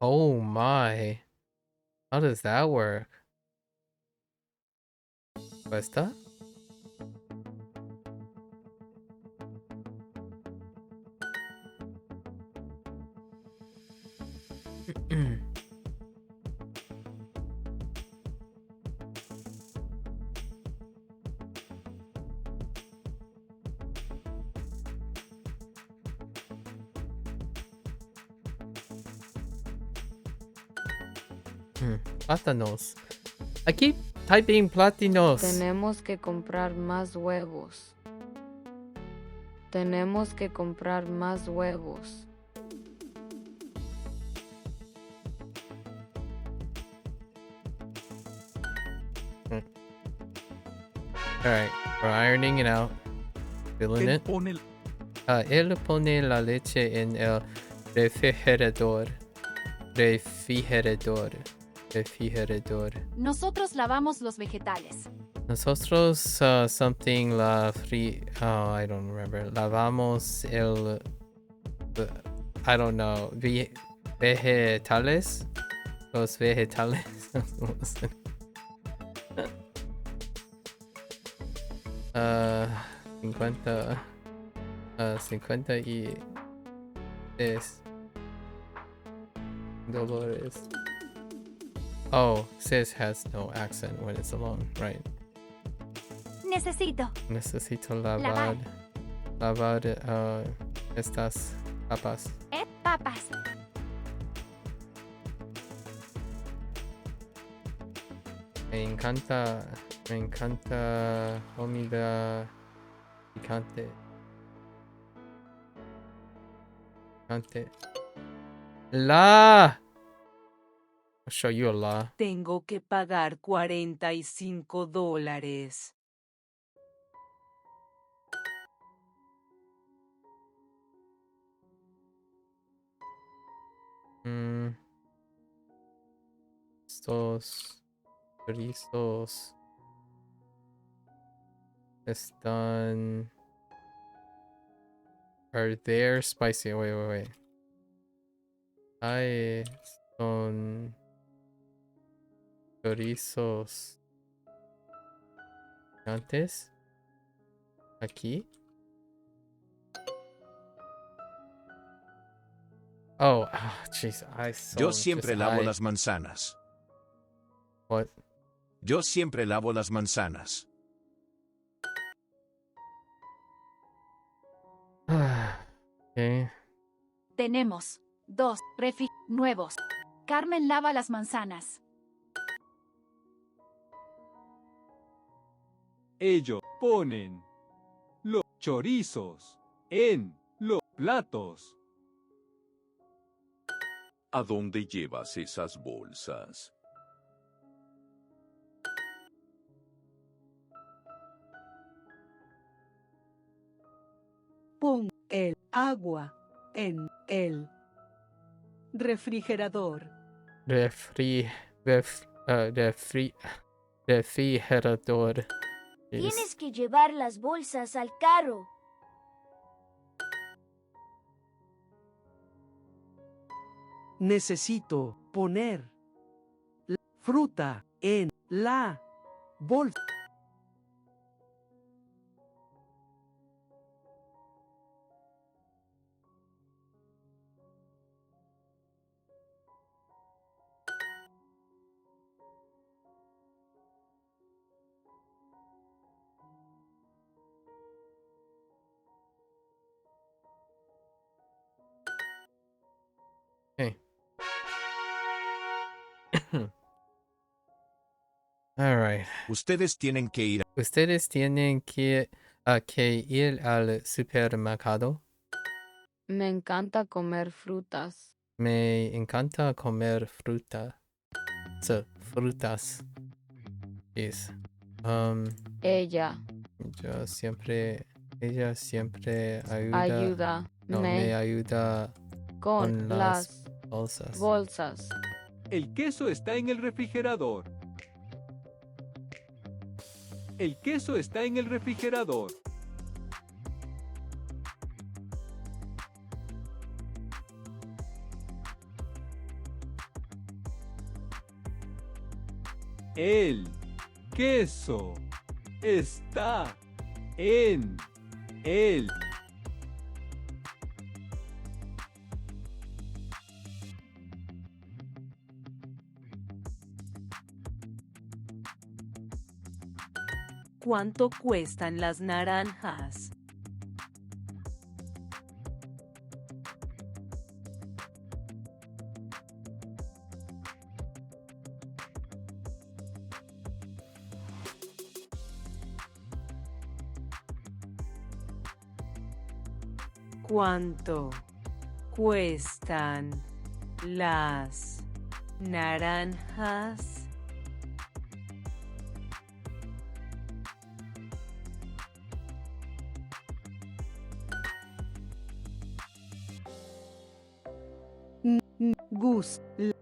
Oh my. How does that work? ¿Cuesta? Plátanos. I keep typing platinos.
Tenemos que comprar más huevos. Tenemos que comprar más huevos.
Alright, we're ironing it out. Filling it. Él pone la leche en el refrigerador. Refrigerador.
Nosotros lavamos los vegetales.
Nosotros something I don't remember. Lavamos I don't know. Vegetales. Los vegetales. 56 Dolores. Oh, sis has no accent when it's alone, right?
Necesito
lavar estas papas.
papas.
Me encanta comida picante. La. I'll show you a la.
Tengo que pagar $45.
Estos chorizos están. Are they spicy? Wait. Ay, son chorizos antes aquí. Oh, jeez,
Yo siempre lavo las manzanas.
What?
Yo siempre lavo las manzanas.
Okay.
Tenemos 2 refri nuevos. Carmen lava las manzanas.
Ellos ponen los chorizos en los platos.
¿A dónde llevas esas bolsas?
Pon el agua en el refrigerador.
Refrigerador.
Tienes que llevar las bolsas al carro.
Necesito poner la fruta en la bolsa.
Okay. All right.
Ustedes tienen que ir.
Ustedes tienen que ir al supermercado.
Me encanta comer frutas.
Me encanta comer fruta. Frutas. Yes.
Ella
Ella siempre
ayuda
me ayuda
con las
bolsas.
bolsas.
El queso está en el refrigerador. El queso está en el refrigerador. El queso está en el
¿Cuánto cuestan las naranjas? ¿Cuánto cuestan las naranjas?
Gus,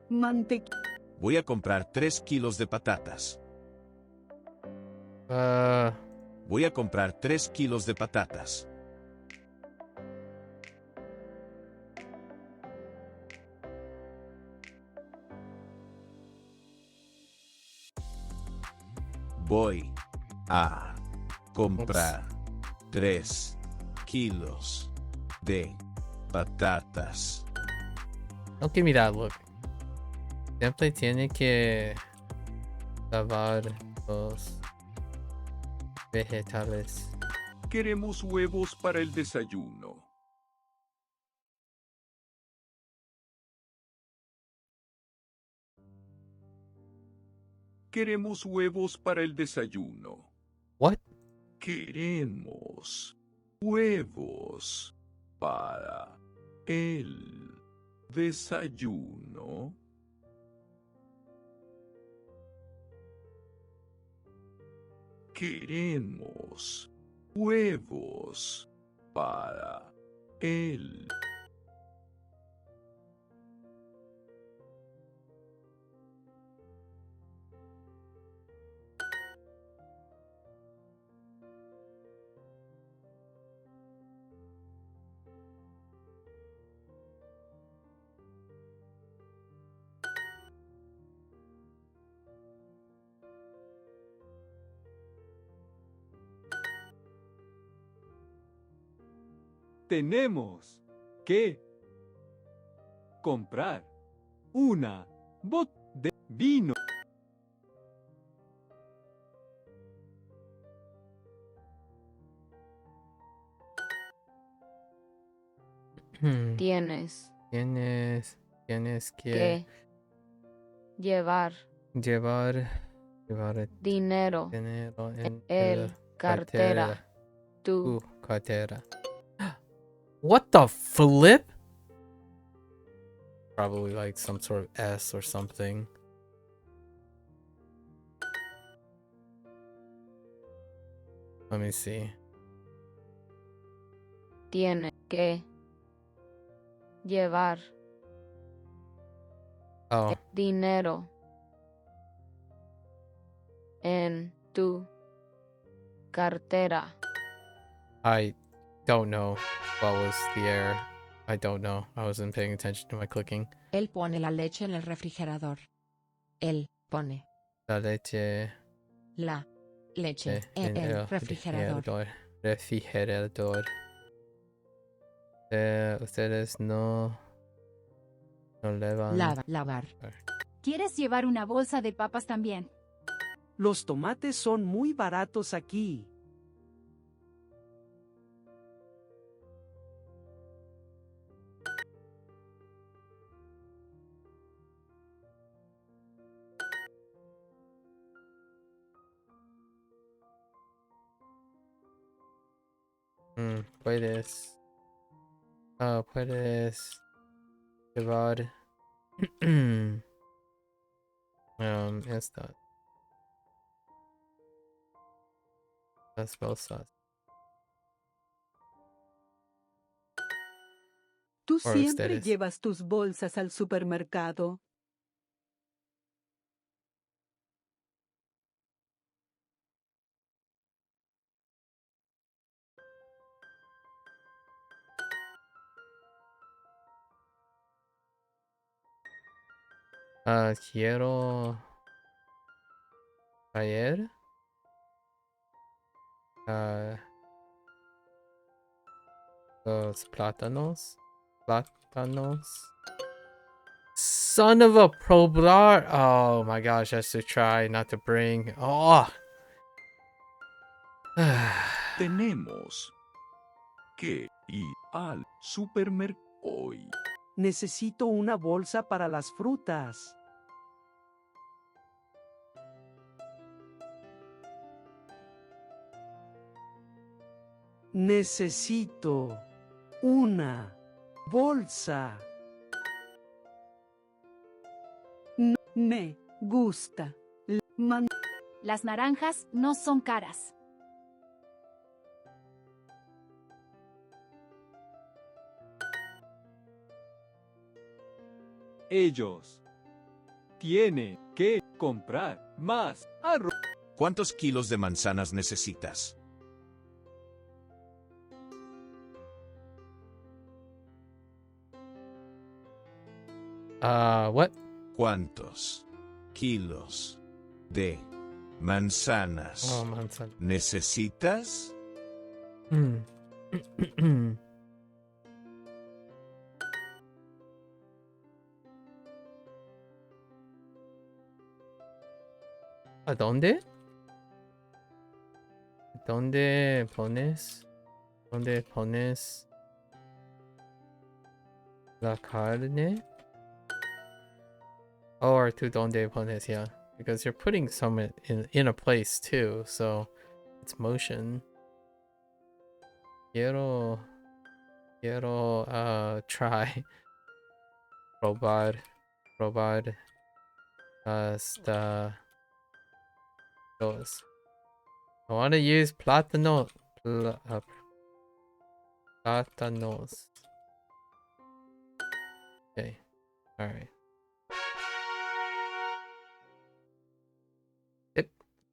mantequilla.
Voy a comprar 3 kilos de patatas. Voy a comprar 3 kilos de patatas. Voy a comprar 3 kilos de patatas.
Don't give me that look. Siempre tiene que lavar los vegetales.
Queremos huevos para el desayuno. Queremos huevos para el desayuno.
What?
Queremos huevos para el desayuno. Queremos huevos para el
tenemos que comprar una botella de vino.
Tienes
que
llevar dinero
en
el cartera. Tu
cartera. What the flip? probably like some sort of S or something. Let me see.
Tiene que llevar dinero en tu cartera.
I don't know what was the error. I don't know. I wasn't paying attention to my clicking.
Él pone la leche en el refrigerador. Él pone
La leche
en el refrigerador.
Refrigerador. Ustedes no levan.
Lavar.
¿Quieres llevar una bolsa de papas también?
Los tomates son muy baratos aquí.
Puedes llevar las bolsas.
Tú siempre llevas tus bolsas al supermercado.
Quiero traer los plátanos. Son of a problar. Oh my gosh, I should try not to bring. Oh.
Tenemos que ir al supermercado hoy.
Necesito una bolsa para las frutas. Necesito una bolsa.
Me gusta.
Las naranjas no son caras.
Ellos tienen que comprar más arroz.
¿Cuántos kilos de manzanas necesitas?
What?
¿Cuántos kilos de manzanas necesitas?
¿A dónde? ¿Dónde pones la carne? Or to donde pones, yeah. Because you're putting some in a place too, so it's motion. Quiero try probar hasta dos. I want to use plátanos. Okay, all right.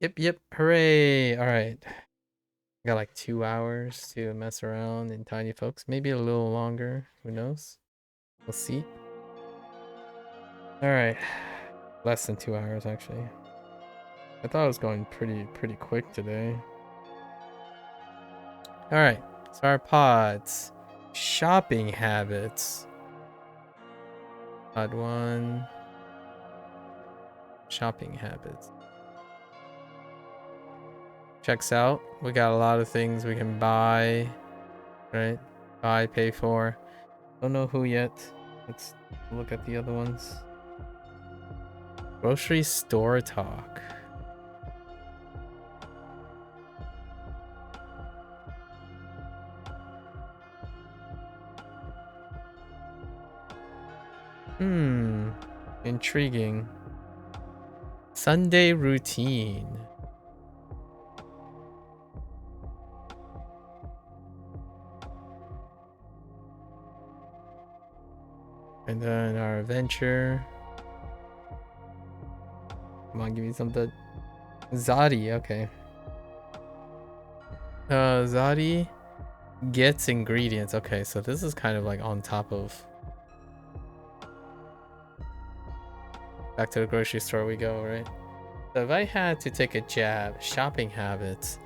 Yep, hooray! All right. Got like 2 hours to mess around in Tiny Folks. Maybe a little longer. Who knows? We'll see. All right. Less than 2 hours, actually. I thought it was going pretty quick today. All right. So our pods. Shopping habits. Pod 1. Shopping habits. Checks out. We got a lot of things we can buy, right? Buy, pay for. Don't know who yet. Let's look at the other ones. Grocery store talk. Intriguing. Sunday routine. And then our adventure. Come on, give me something. Zadi, okay. Zadi gets ingredients. Okay, so this is kind of like on top of. Back to the grocery store we go, right? So if I had to take a jab, shopping habits.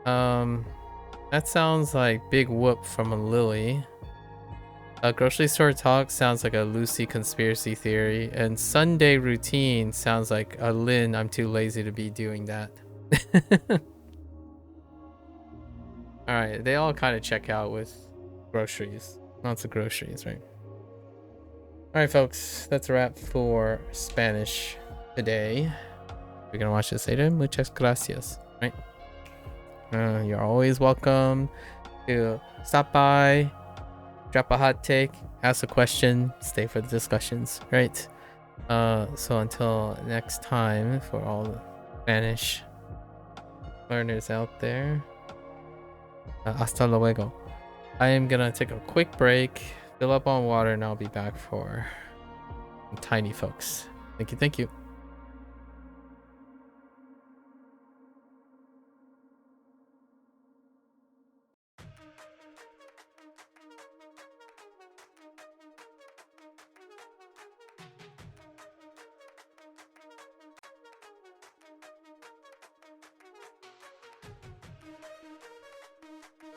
That sounds like big whoop from a Lily. Grocery store talk sounds like a Lucy conspiracy theory, and Sunday routine sounds like a Lynn. I'm too lazy to be doing that. All right, they all kind of check out with groceries. Lots of groceries, right? All right, folks, that's a wrap for Spanish today. We're gonna watch this later. Muchas gracias. Right? You're always welcome to stop by, drop a hot take, ask a question, stay for the discussions. Right? So until next time, for all the Spanish learners out there, hasta luego. I am gonna take a quick break, fill up on water, and I'll be back for tiny folks. Thank you.